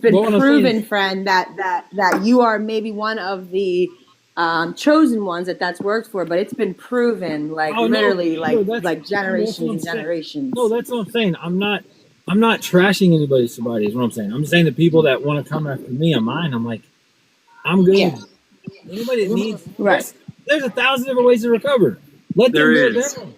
been proven, friend, that you are maybe one of the chosen ones that's worked for. But it's been proven, like literally, like generations and generations. No, that's what I'm saying. I'm not trashing anybody's sobriety. Is what I'm saying. I'm saying the people that want to come after me on mine. I'm like, I'm good. Yeah. Anybody that needs there's 1,000 different ways to recover. Let them do it their way.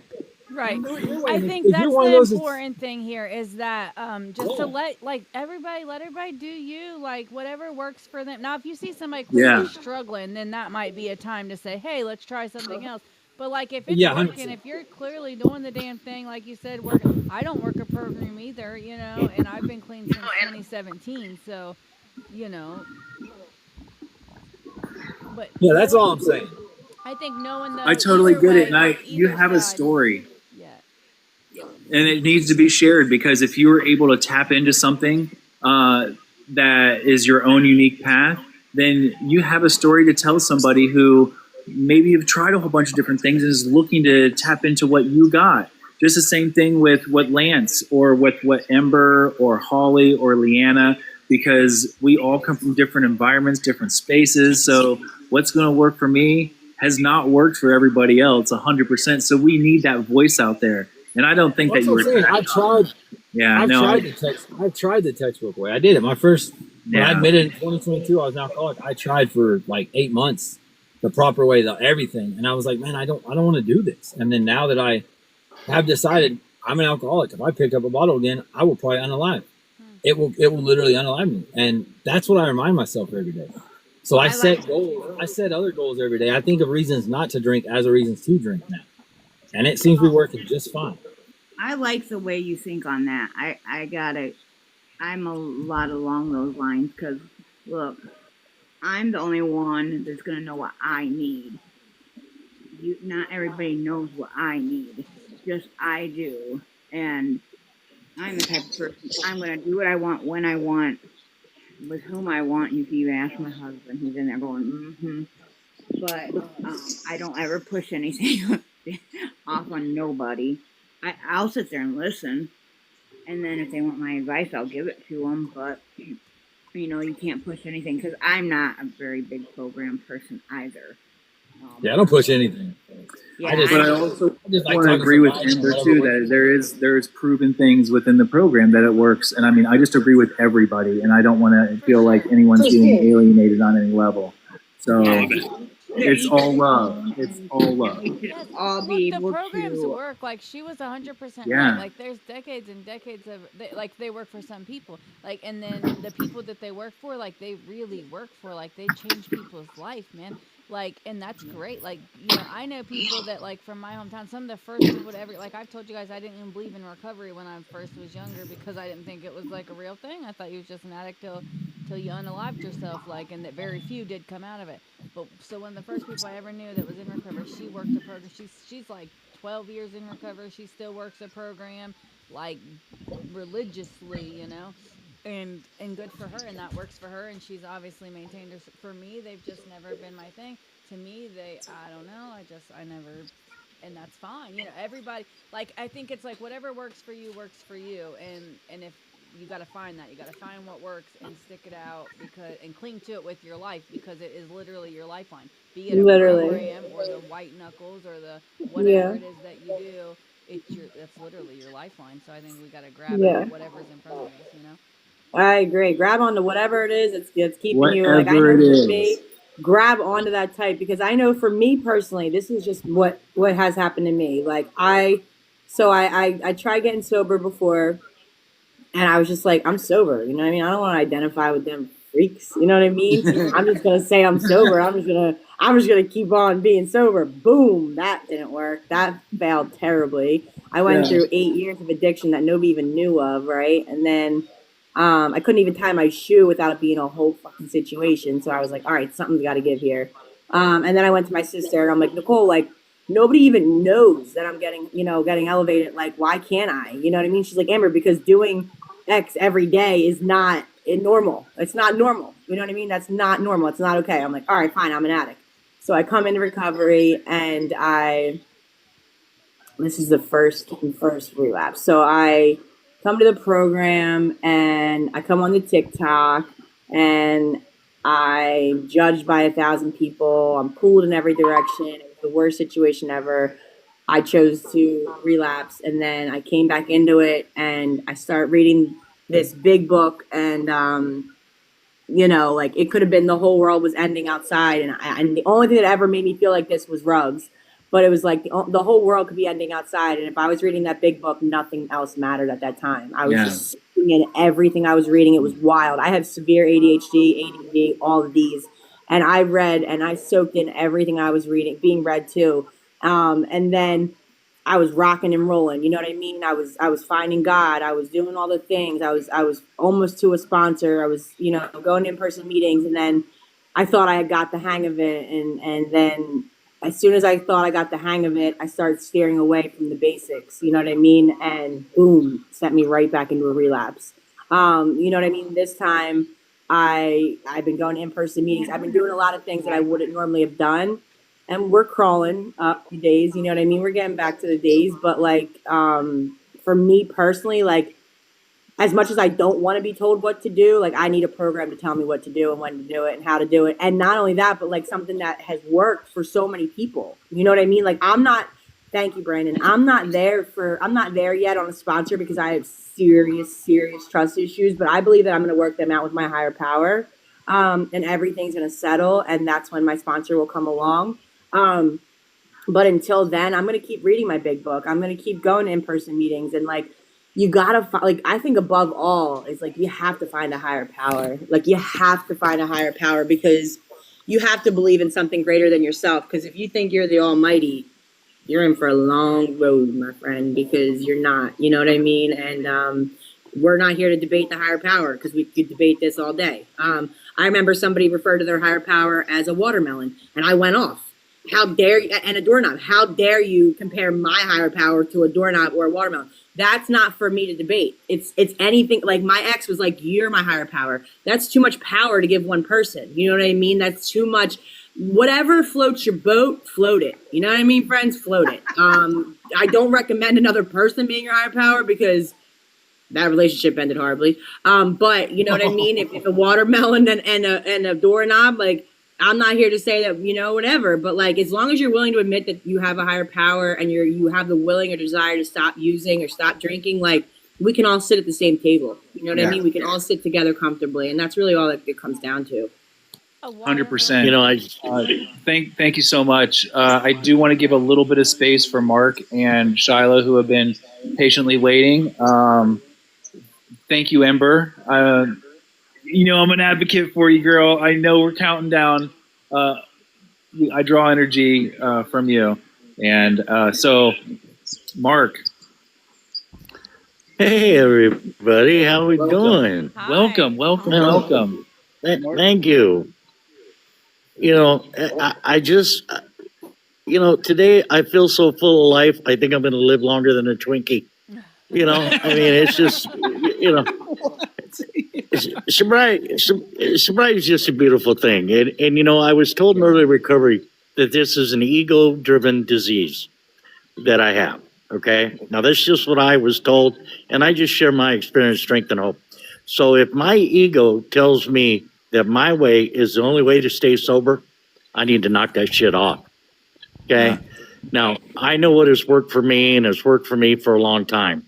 Right. I think that's the important thing here is that just to let everybody do you, like whatever works for them. Now, if you see somebody clearly struggling, then that might be a time to say, hey, let's try something else. But like if it's working, 100%. If you're clearly doing the damn thing, like you said, working. I don't work a program either, you know, and I've been clean since 2017. So, you know. But yeah, that's all I'm saying. I think knowing that I totally get it, and you have a story. And it needs to be shared because if you were able to tap into something that is your own unique path, then you have a story to tell somebody who maybe you've tried a whole bunch of different things and is looking to tap into what you got. Just the same thing with what Lance or with what Ember or Holly or Leanna, because we all come from different environments, different spaces. So what's going to work for me has not worked for everybody else 100%. So we need that voice out there. And I don't think that you were. I've tried. Yeah, I've tried the textbook way. I did it. My first, when I admitted in 2022, I was an alcoholic. I tried for like 8 months, the proper way, everything, and I was like, man, I don't want to do this. And then now that I have decided I'm an alcoholic, if I pick up a bottle again, I will probably unalive. It will literally unalive me, and that's what I remind myself every day. So I set goals. I set other goals every day. I think of reasons not to drink as reasons to drink now. And it seems to be working just fine. I like the way you think on that. I'm a lot along those lines because, look, I'm the only one that's going to know what I need. Not everybody knows what I need. Just I do. And I'm the type of person, I'm going to do what I want, when I want, with whom I want. You can even ask my husband. He's in there going, mm-hmm. But I don't ever push anything off on nobody. I'll sit there and listen, and then if they want my advice, I'll give it to them. But you know, you can't push anything because I'm not a very big program person either. I don't push anything. Yeah, but I also want to agree with Amber too that there is proven things within the program that it works, and I mean I just agree with everybody, and I don't want to feel like anyone's being alienated on any level. So. It's all love. It's all love. Yes, the programs work. Like she was 100% right. Like there's decades and decades of like they work for some people. Like and then the people that they work for, like they really work for. Like they change people's life, man. Like and that's great. Like you know, I know people that like from my hometown. Some of the first people to ever like I've told you guys I didn't even believe in recovery when I first was younger because I didn't think it was like a real thing. I thought you was just an addict till you unalived yourself. Like and that very few did come out of it. But so when the first people I ever knew that was in recovery, she worked a program. She's like 12 years in recovery. She still works a program like religiously, you know, and good for her, and that works for her. And she's obviously maintained her. For me, they've just never been my thing. To me, I don't know. I never, and that's fine. You know, everybody like I think it's like whatever works for you works for you, and if you got to find that. You got to find what works and stick it out and cling to it with your life because it is literally your lifeline. Be it a program or the white knuckles or the whatever it is that you do, that's literally your lifeline. So I think we got to grab at whatever's in front of us, you know? I agree. Grab onto whatever it is. It's keeping you like I know for me. Grab onto that type because I know for me personally, this is just what has happened to me. Like I tried getting sober before. And I was just like, I'm sober. You know what I mean? I don't want to identify with them freaks. You know what I mean? I'm just going to say I'm sober. I'm just going to keep on being sober. Boom. That didn't work. That failed terribly. I went through 8 years of addiction that nobody even knew of. Right. And then I couldn't even tie my shoe without it being a whole fucking situation. So I was like, all right, something's got to give here. And then I went to my sister and I'm like, Nicole, like, nobody even knows that I'm getting elevated. Like, why can't I? You know what I mean? She's like, Amber, because doing X every day is not normal. It's not normal. You know what I mean? That's not normal. It's not okay. I'm like, all right, fine, I'm an addict. So I come into recovery and this is the first relapse. So I come to the program and I come on the TikTok and I'm judged by 1,000 people. I'm pulled in every direction. It was the worst situation ever. I chose to relapse and then I came back into it and I started reading this big book and like it could have been the whole world was ending outside and the only thing that ever made me feel like this was rugs. But it was like the whole world could be ending outside. And if I was reading that big book, nothing else mattered at that time. I was just sitting in everything I was reading. It was wild. I have severe ADHD, ADD, all of these. And I read and I soaked in everything I was reading, being read too. And then I was rocking and rolling. You know what I mean? I was finding God. I was doing all the things. I was almost to a sponsor. I was, going to in-person meetings. And then I thought I had got the hang of it. And then as soon as I thought I got the hang of it, I started steering away from the basics, you know what I mean? And boom, sent me right back into a relapse. You know what I mean? This time I've been going to in-person meetings. I've been doing a lot of things that I wouldn't normally have done. And we're crawling up the days, you know what I mean? We're getting back to the days. But for me personally, as much as I don't want to be told what to do, I need a program to tell me what to do and when to do it and how to do it. And not only that, but something that has worked for so many people. You know what I mean? Thank you, Brandon. I'm not there yet on a sponsor because I have serious trust issues, but I believe that I'm going to work them out with my higher power. And everything's going to settle. And that's when my sponsor will come along. But until then, I'm going to keep reading my big book. I'm going to keep going to in-person meetings and you gotta I think above all is you have to find a higher power. You have to find a higher power because you have to believe in something greater than yourself. Because if you think you're the almighty, you're in for a long road, my friend, because you're not. You know what I mean? And we're not here to debate the higher power because we could debate this all day. I remember somebody referred to their higher power as a watermelon, and I went off. How dare you? And a doorknob. How dare you compare my higher power to a doorknob or a watermelon? That's not for me to debate. It's anything. My ex was you're my higher power. That's too much power to give one person. You know what I mean? That's too much. Whatever floats your boat, float it. You know what I mean, friends? Float it. I don't recommend another person being your higher power because that relationship ended horribly. But you know what I mean? If a watermelon and a doorknob, I'm not here to say that, whatever, but as long as you're willing to admit that you have a higher power and you have the willing or desire to stop using or stop drinking, we can all sit at the same table. You know what I mean? We can all sit together comfortably. And that's really all that it comes down to. 100%. Thank you so much. I do want to give a little bit of space for Mark and Shyla, who have been patiently waiting. Thank you, Ember. I'm an advocate for you, girl. I know we're counting down. I draw energy from you. And so, Mark. Hey, everybody. How we doing? Welcome. Thank you. I just, today I feel so full of life. I think I'm going to live longer than a Twinkie. It's just, sobriety is just a beautiful thing. And I was told in early recovery that this is an ego-driven disease that I have. Okay. Now, that's just what I was told. And I just share my experience, strength, and hope. So if my ego tells me that my way is the only way to stay sober, I need to knock that shit off. Okay. Yeah. Now, I know what has worked for me and has worked for me for a long time.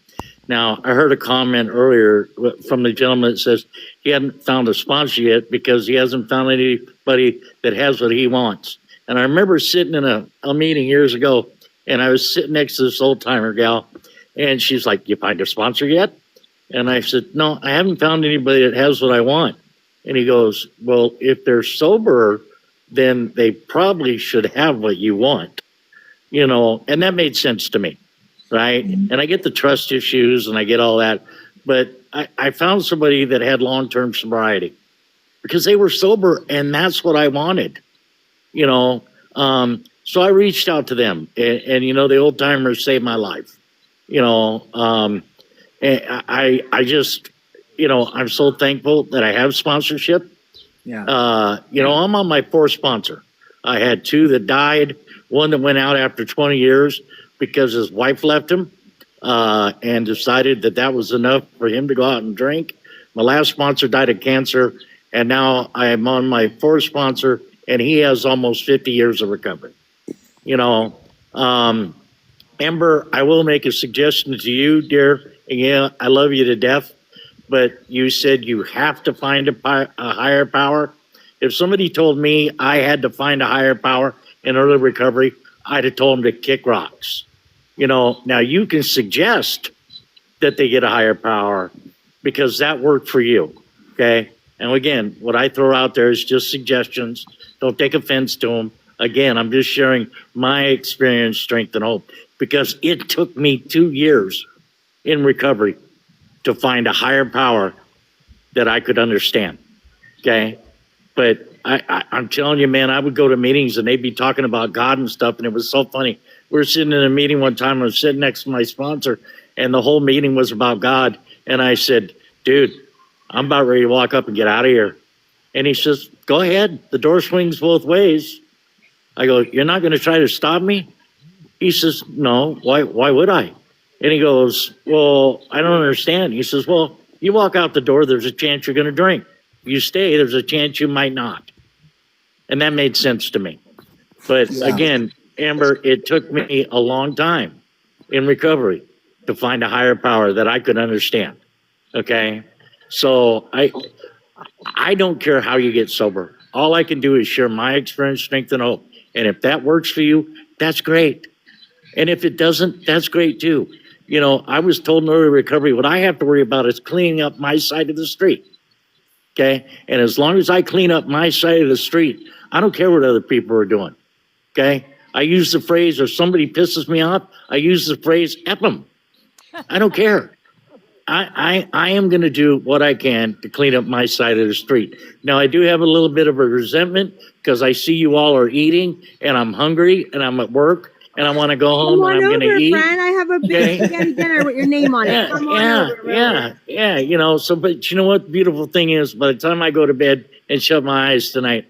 Now, I heard a comment earlier from the gentleman that says he hadn't found a sponsor yet because he hasn't found anybody that has what he wants. And I remember sitting in a meeting years ago, and I was sitting next to this old-timer gal, and she's like, "You find a sponsor yet?" And I said, "No, I haven't found anybody that has what I want." And he goes, "Well, if they're sober, then they probably should have what you want." And that made sense to me. Right. And I get the trust issues and I get all that. But I found somebody that had long-term sobriety because they were sober and that's what I wanted, So I reached out to them and the old timers saved my life, and I just, I'm so thankful that I have sponsorship. Yeah. I'm on my fourth sponsor. I had two that died, one that went out after 20 years because his wife left him and decided that was enough for him to go out and drink. My last sponsor died of cancer, and now I am on my fourth sponsor, and he has almost 50 years of recovery. Amber, I will make a suggestion to you, dear. Yeah, I love you to death, but you said you have to find a higher power. If somebody told me I had to find a higher power in early recovery, I'd have told them to kick rocks. Now you can suggest that they get a higher power because that worked for you, okay? And again, what I throw out there is just suggestions. Don't take offense to them. Again, I'm just sharing my experience, strength, and hope, because it took me 2 years in recovery to find a higher power that I could understand, okay? But I'm telling you, man, I would go to meetings and they'd be talking about God and stuff, and it was so funny. We were sitting in a meeting one time, I was sitting next to my sponsor, and the whole meeting was about God. And I said, dude, I'm about ready to walk up and get out of here. And he says, go ahead. The door swings both ways. I go, you're not going to try to stop me? He says, no, why would I? And he goes, well, I don't understand. He says, well, you walk out the door, there's a chance you're going to drink. You stay, there's a chance you might not. And that made sense to me. But again, Amber, it took me a long time in recovery to find a higher power that I could understand. Okay? So I don't care how you get sober. All I can do is share my experience, strength, and hope. And if that works for you, that's great. And if it doesn't, that's great too. I was told in early recovery, what I have to worry about is cleaning up my side of the street. Okay? And as long as I clean up my side of the street, I don't care what other people are doing. Okay? I use the phrase, if somebody pisses me off, I use the phrase, F them. I don't care. I am going to do what I can to clean up my side of the street. Now, I do have a little bit of a resentment because I see you all are eating and I'm hungry and I'm at work and I want to go home and I'm going to eat. Friend. I have a big spaghetti dinner with your name on it. Come on over. But you know what the beautiful thing is? By the time I go to bed and shut my eyes tonight,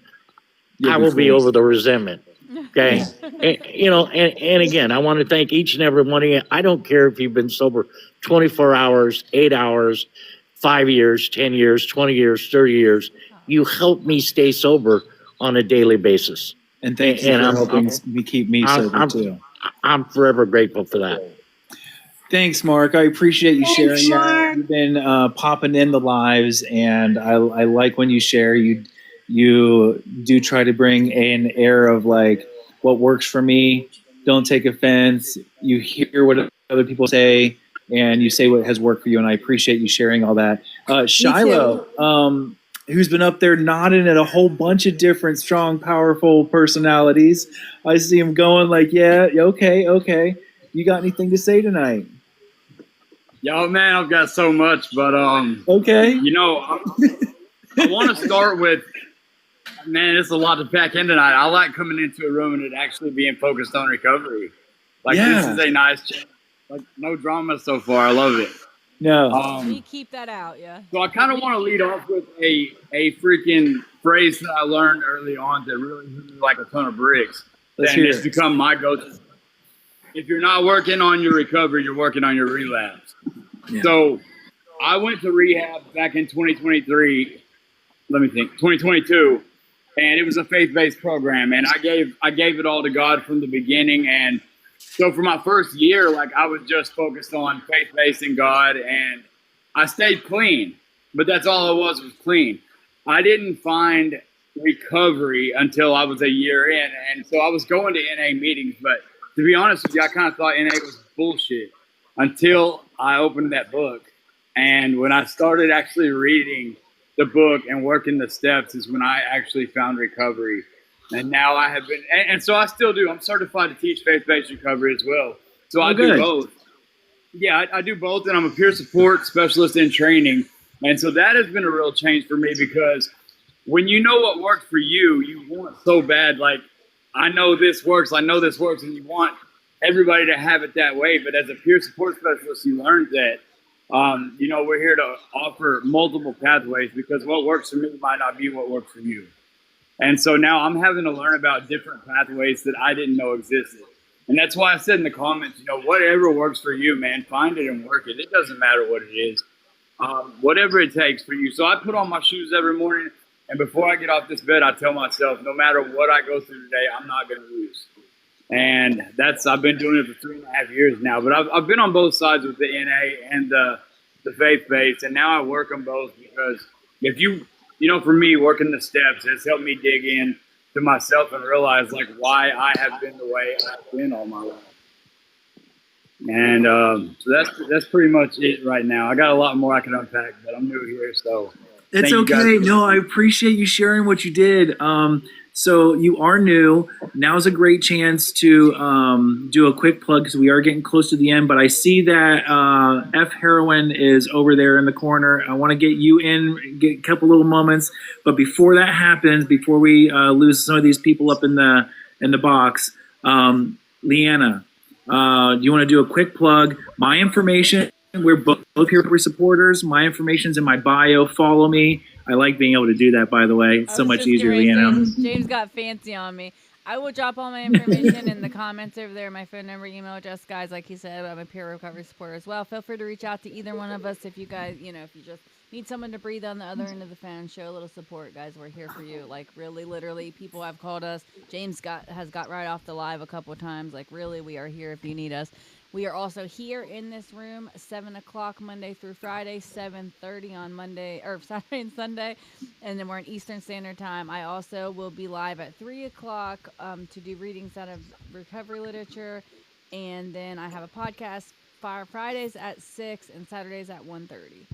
I will be over the resentment. Okay. And again, I want to thank each and every one of you. I don't care if you've been sober 24 hours, 8 hours, 5 years, 10 years, 20 years, 30 years. You help me stay sober on a daily basis. And thank you for helping me keep me sober too. I'm forever grateful for that. Thanks, Mark. I appreciate you sharing. You've been popping in the lives, and I like when you share. You do try to bring an air of like what works for me. Don't take offense. You hear what other people say, and you say what has worked for you. And I appreciate you sharing all that. Shiloh, who's been up there nodding at a whole bunch of different strong, powerful personalities. I see him going like, yeah, okay. You got anything to say tonight? Yo, man, I've got so much, but okay. I want to start with, man, it's a lot to pack in tonight. I like coming into a room and it actually being focused on recovery. This is a nice, no drama so far. I love it. No. We keep that out, yeah. So I kind of want to lead off with a freaking phrase that I learned early on that really hit me like a ton of bricks. And it's become my go-to. If you're not working on your recovery, you're working on your relapse. Yeah. So I went to rehab back in 2022, and it was a faith-based program, and I gave it all to God from the beginning. And so for my first year, I was just focused on faith-based in God, and I stayed clean, but that's all it was clean. I didn't find recovery until I was a year in, and so I was going to NA meetings, but to be honest with you, I kind of thought NA was bullshit until I opened that book. And when I started actually reading the book and working the steps is when I actually found recovery. And now I have been, and so I still do. I'm certified to teach faith-based recovery as well. So I do both. Yeah, I do both, and I'm a peer support specialist in training. And so that has been a real change for me because when you know what works for you, you want it so bad. I know this works, and you want everybody to have it that way. But as a peer support specialist, you learn that We're here to offer multiple pathways because what works for me might not be what works for you. And so now I'm having to learn about different pathways that I didn't know existed. And that's why I said in the comments, whatever works for you, man, find it and work it. It doesn't matter what it is. Whatever it takes for you. So I put on my shoes every morning, and before I get off this bed, I tell myself, no matter what I go through today, I'm not going to lose. And I've been doing it for 3.5 years now. But I've been on both sides with the NA and the faith-based, and now I work them both because if for me, working the steps has helped me dig in to myself and realize why I have been the way I've been all my life. And so that's pretty much it right now. I got a lot more I can unpack, but I'm new here, so it's okay. No, I appreciate you sharing what you did. So you are new. Now's a great chance to do a quick plug because we are getting close to the end. But I see that F Heroin is over there in the corner. I want to get you in, get a couple little moments. But before that happens, before we lose some of these people up in the box, Leanna, do you want to do a quick plug? My information. We're both here for supporters. My information's in my bio. Follow me. I like being able to do that, by the way. It's so much easier, Leanna. James got fancy on me. I will drop all my information in the comments over there, my phone number, email address, guys. Like he said, I'm a peer recovery supporter as well. Feel free to reach out to either one of us if you guys, if you just need someone to breathe on the other end of the phone, show a little support, guys. We're here for you. Really, literally, people have called us. James has got right off the live a couple of times. Really, we are here if you need us. We are also here in this room 7 o'clock Monday through Friday, 7:30 on Monday or Saturday and Sunday, and then we're in Eastern Standard Time. I also will be live at 3 o'clock to do readings out of recovery literature, and then I have a podcast Fridays at 6 and Saturdays at 1:30.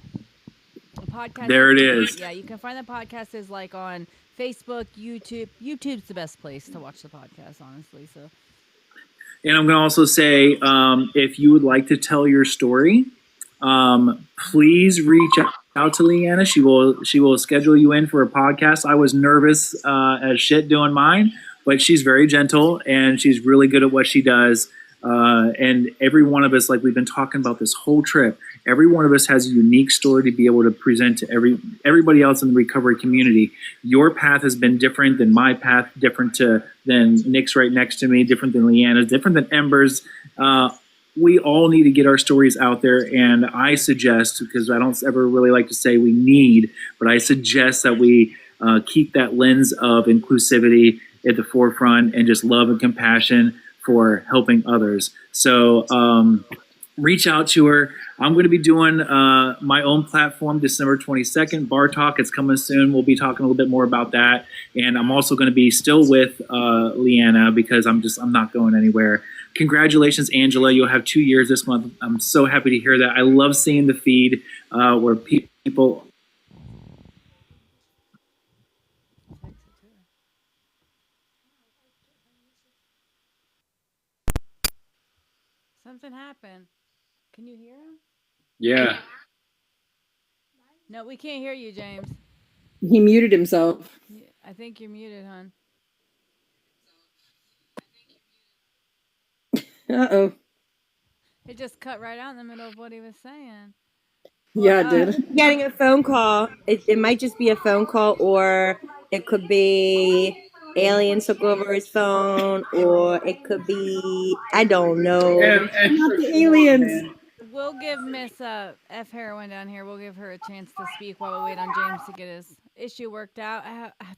The podcast. There it is. Yeah, you can find the podcast is on Facebook, YouTube. YouTube's the best place to watch the podcast, honestly. So. And I'm going to also say, if you would like to tell your story, please reach out to Leanna. She will schedule you in for a podcast. I was nervous as shit doing mine, but she's very gentle and she's really good at what she does. And every one of us, like we've been talking about this whole trip, every one of us has a unique story to be able to present to everybody else in the recovery community. Your path has been different than my path, different than Nick's right next to me, different than Leanna's, different than Ember's. We all need to get our stories out there, and I suggest, because I don't ever really like to say we need, but I suggest that we keep that lens of inclusivity at the forefront and just love and compassion for helping others. So reach out to her. I'm going to be doing my own platform December 22nd, Bar Talk. It's coming soon. We'll be talking a little bit more about that. And I'm also going to be still with Leanna because I'm not going anywhere. Congratulations, Angela. You'll have 2 years this month. I'm so happy to hear that. I love seeing the feed where people... Something happened. Can you hear him? Yeah. No, we can't hear you, James. He muted himself. I think you're muted, hon. Uh-oh. It just cut right out in the middle of what he was saying. Yeah, it did. Getting a phone call. It might just be a phone call, or it could be aliens took over his phone, or it could be, I don't know. Not the aliens. We'll give Miss F Heroin down here. We'll give her a chance to speak while we wait on James to get his issue worked out.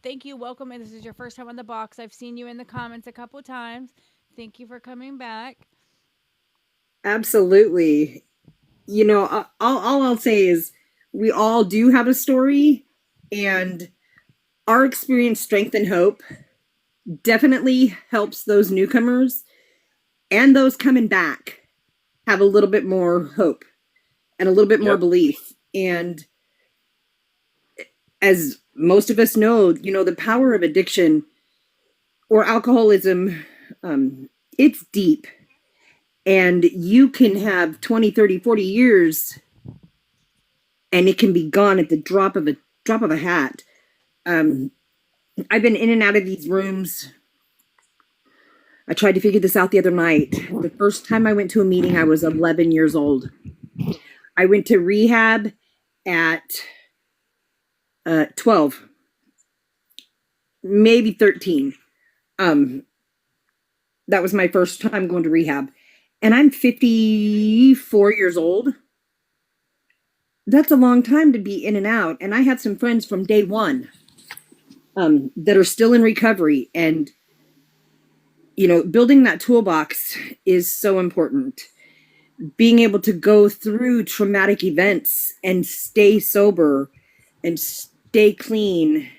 Thank you. Welcome. This is your first time on the box. I've seen you in the comments a couple times. Thank you for coming back. Absolutely. All I'll say is we all do have a story, and our experience, strength, and hope definitely helps those newcomers and those coming back have a little bit more hope and a little bit more belief. And as most of us know, the power of addiction or alcoholism, it's deep. And you can have 20, 30, 40 years and it can be gone at the drop of a hat. I've been in and out of these rooms. I tried to figure this out the other night. The first time I went to a meeting, I was 11 years old. I went to rehab at 12, maybe 13. That was my first time going to rehab. And I'm 54 years old. That's a long time to be in and out. And I had some friends from day one that are still in recovery. And, you know, building that toolbox is so important. Being able to go through traumatic events and stay sober and stay clean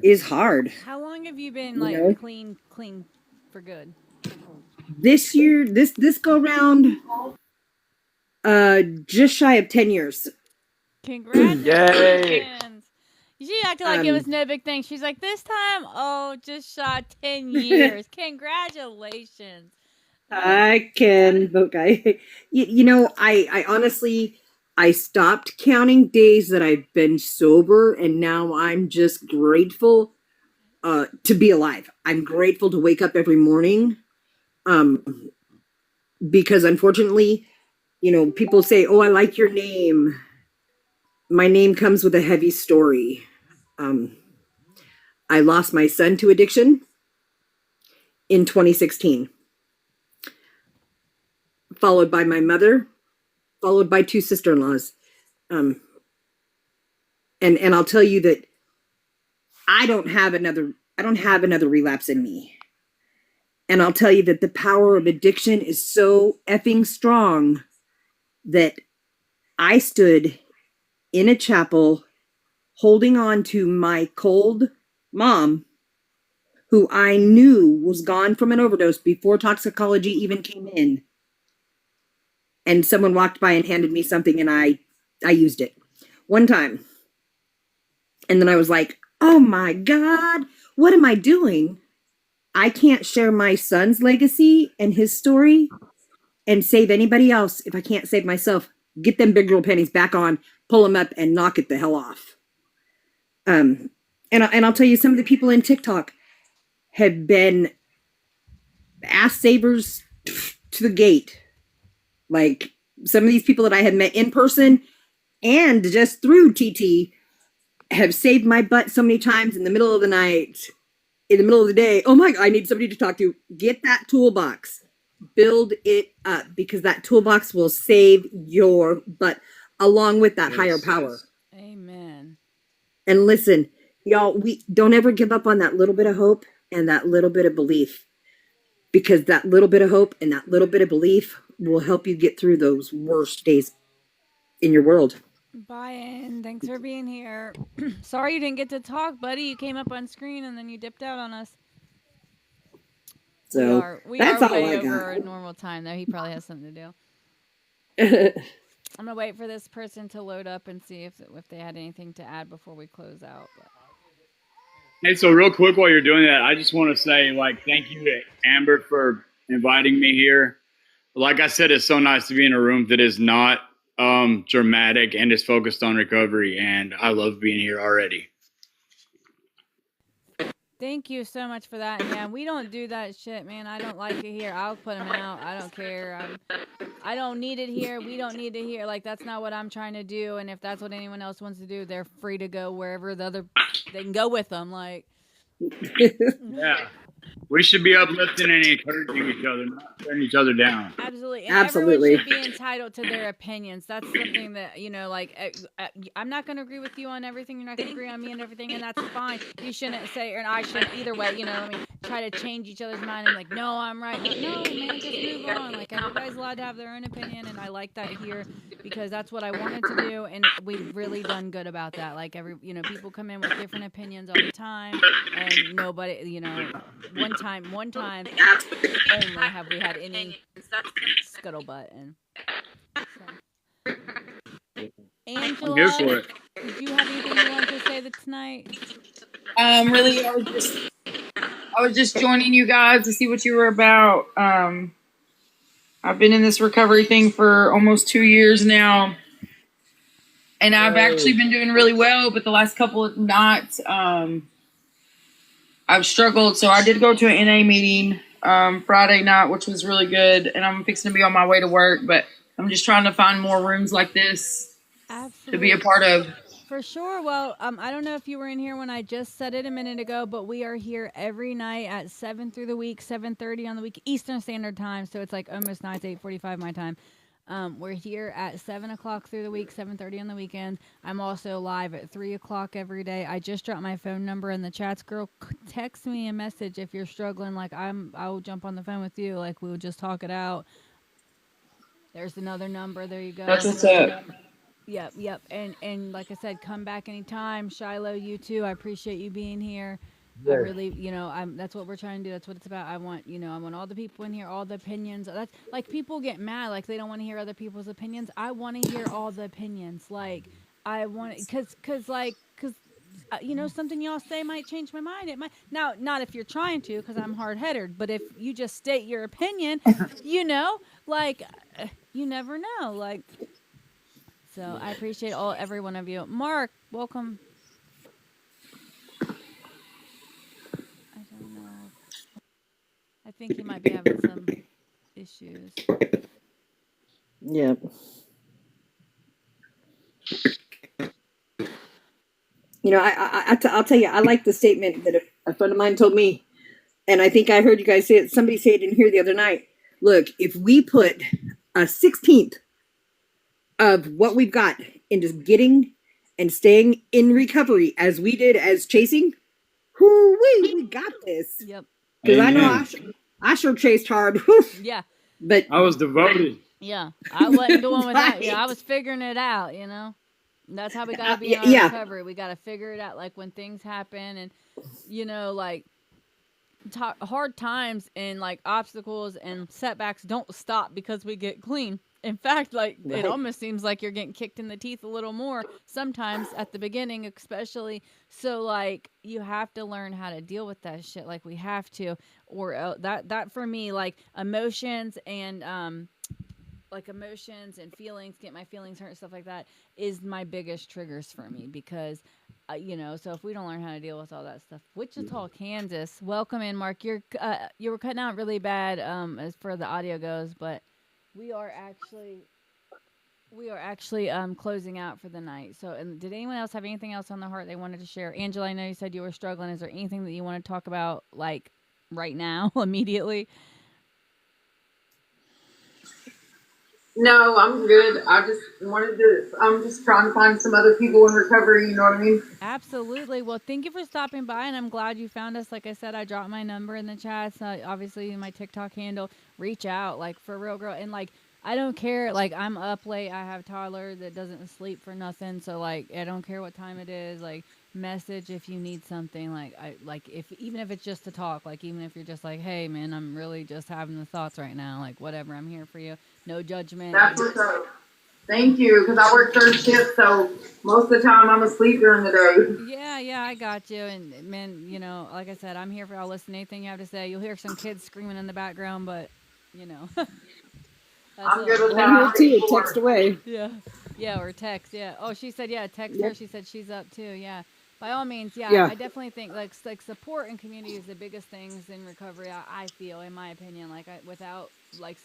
is hard. How long have you been You like know? clean for good? This year, this go round, just shy of 10 years. Congratulations. She acted like it was no big thing. She's like, this time, oh, just shot 10 years. Congratulations. I can, okay. You know, I honestly, I stopped counting days that I've been sober, and now I'm just grateful to be alive. I'm grateful to wake up every morning. Because unfortunately, you know, people say, oh, I like your name. My name comes with a heavy story. I lost my son to addiction in 2016, followed by my mother, followed by 2 sister-in-laws. And I'll tell you that I don't have another relapse in me. And I'll tell you that the power of addiction is so effing strong that I stood in a chapel holding on to my cold mom, who I knew was gone from an overdose before toxicology even came in. And someone walked by and handed me something, and I used it one time. And then I was like, oh my God, what am I doing? I can't share my son's legacy and his story and save anybody else if I can't save myself. Get them big girl panties back on, pull them up, and knock it the hell off. And I'll tell you, some of the people in TikTok have been ass savers to the gate. Like some of these people that I had met in person and just through TT have saved my butt so many times in the middle of the night, in the middle of the day. Oh my God, I need somebody to talk to. Get that toolbox, build it up, because that toolbox will save your butt along with that higher power. Amen. And listen, y'all, we don't ever give up on that little bit of hope and that little bit of belief, because that little bit of hope and that little bit of belief will help you get through those worst days in your world. Bye, thanks for being here. Sorry you didn't get to talk, buddy. You came up on screen and then you dipped out on us. So we that's are all way I over got. our normal time, though. He probably has something to do. I'm gonna wait for this person to load up and see if they had anything to add before we close out. But. Hey, so real quick while you're doing that, I just want to say, like, thank you to Amber for inviting me here. Like I said, it's so nice to be in a room that is not dramatic and is focused on recovery, and I love being here already. Thank you so much for that. Yeah, we don't do that shit, man. I don't like it here. I'll put them out. I don't care. I don't need it here. We don't need it here. Like, that's not what I'm trying to do. And if that's what anyone else wants to do, they're free to go wherever they can go with them. Like, yeah. We should be uplifting and encouraging each other, not tearing each other down. Absolutely. And Absolutely. everyone should be entitled to their opinions. That's something that, you know, like, I'm not going to agree with you on everything. You're not going to agree on me on everything, and that's fine. You shouldn't say, or I shouldn't either way, you know, I mean, try to change each other's mind and like, no, I'm right. Like, no, man, just move on. Like, everybody's allowed to have their own opinion, and I like that here because that's what I wanted to do, and we've really done good about that. Like, people come in with different opinions all the time, and nobody, you know, one time only have we had any scuttlebutt. And so. Angela, I'm here for it. Did you have anything you wanted to say tonight? Really, I was just joining you guys to see what you were about. I've been in this recovery thing for almost 2 years now, and I've actually been doing really well, but the last couple of nights, I've struggled. So I did go to an NA meeting Friday night, which was really good, and I'm fixing to be on my way to work, but I'm just trying to find more rooms like this Absolutely. to be a part of. For sure. Well, I don't know if you were in here when I just said it a minute ago, but we are here every night at 7 through the week, 7:30 on the week, Eastern Standard Time. So it's like almost 9 to 8:45 my time. We're here at 7 o'clock through the week, 7:30 on the weekend. I'm also live at 3 o'clock every day. I just dropped my phone number in the chats. Girl, text me a message if you're struggling. Like I will jump on the phone with you. Like we'll just talk it out. There's another number. There you go. That's what's up. Yep. And like I said, come back anytime. Shiloh, you too. I appreciate you being here. I really, that's what we're trying to do. That's what it's about. I want all the people in here, all the opinions. That's like people get mad, like they don't want to hear other people's opinions. I want to hear all the opinions. Like I want, cause something y'all say might change my mind. It might not if you're trying to, cause I'm hard headed. But if you just state your opinion, you never know. Like. So I appreciate every one of you. Mark, welcome. I don't know. I think he might be having some issues. Yep. I'll tell you, I like the statement that a friend of mine told me, and I think I heard you guys say it. Somebody say it in here the other night. Look, if we put a 16th of what we've got into getting and staying in recovery as we did as chasing, we got this. Yep. Because I know I sure chased hard. Yeah. But I was devoted. Yeah. I wasn't doing without you. I was figuring it out, That's how we got to be in our recovery. We got to figure it out. Like when things happen and, hard times and like obstacles and setbacks don't stop because we get clean. In fact, it almost seems like you're getting kicked in the teeth a little more sometimes at the beginning, especially. So, you have to learn how to deal with that shit. Like, we have to. Or that for me, emotions and, emotions and feelings, get my feelings hurt, stuff like that, is my biggest triggers for me because, so if we don't learn how to deal with all that stuff. Wichita, Kansas. Welcome in, Mark. You were cutting out really bad as far as the audio goes, but... We are actually closing out for the night. So, and did anyone else have anything else on the heart they wanted to share? Angela, I know you said you were struggling. Is there anything that you want to talk about, right now, immediately? No, I'm good. I'm just trying to find some other people in recovery, you know what I mean? Absolutely. Well, thank you for stopping by, and I'm glad you found us. Like I said, I dropped my number in the chat. So obviously, my TikTok handle. Reach out, for real, girl. And, I don't care. I'm up late. I have a toddler that doesn't sleep for nothing. So, I don't care what time it is. Message if you need something. Even if it's just to talk. Even if you're just hey, man, I'm really just having the thoughts right now. Whatever. I'm here for you. No judgment. That's what's up. Thank you, because I work third shift, so most of the time I'm asleep during the day. Yeah, I got you. And, man, like I said, I'm here for I'll listen to anything you have to say. You'll hear some kids screaming in the background, but, I'm good with I'm that. here too. Text away. Yeah, or text, yeah. Oh, she said, text her. She said she's up too, yeah. By all means, yeah. I definitely think, support and community is the biggest things in recovery, I feel, in my opinion. Without,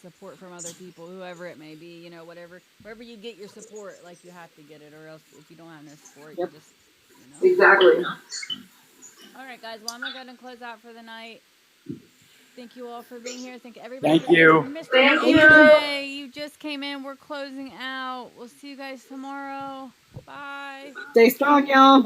support from other people, whoever it may be, wherever you get your support, you have to get it, or else if you don't have no support, you just, Exactly. All right, guys. Well, I'm going to go ahead and close out for the night. Thank you all for being here. Thank everybody. Thank you. Mr. AJ, you just came in. We're closing out. We'll see you guys tomorrow. Bye. Stay strong, y'all.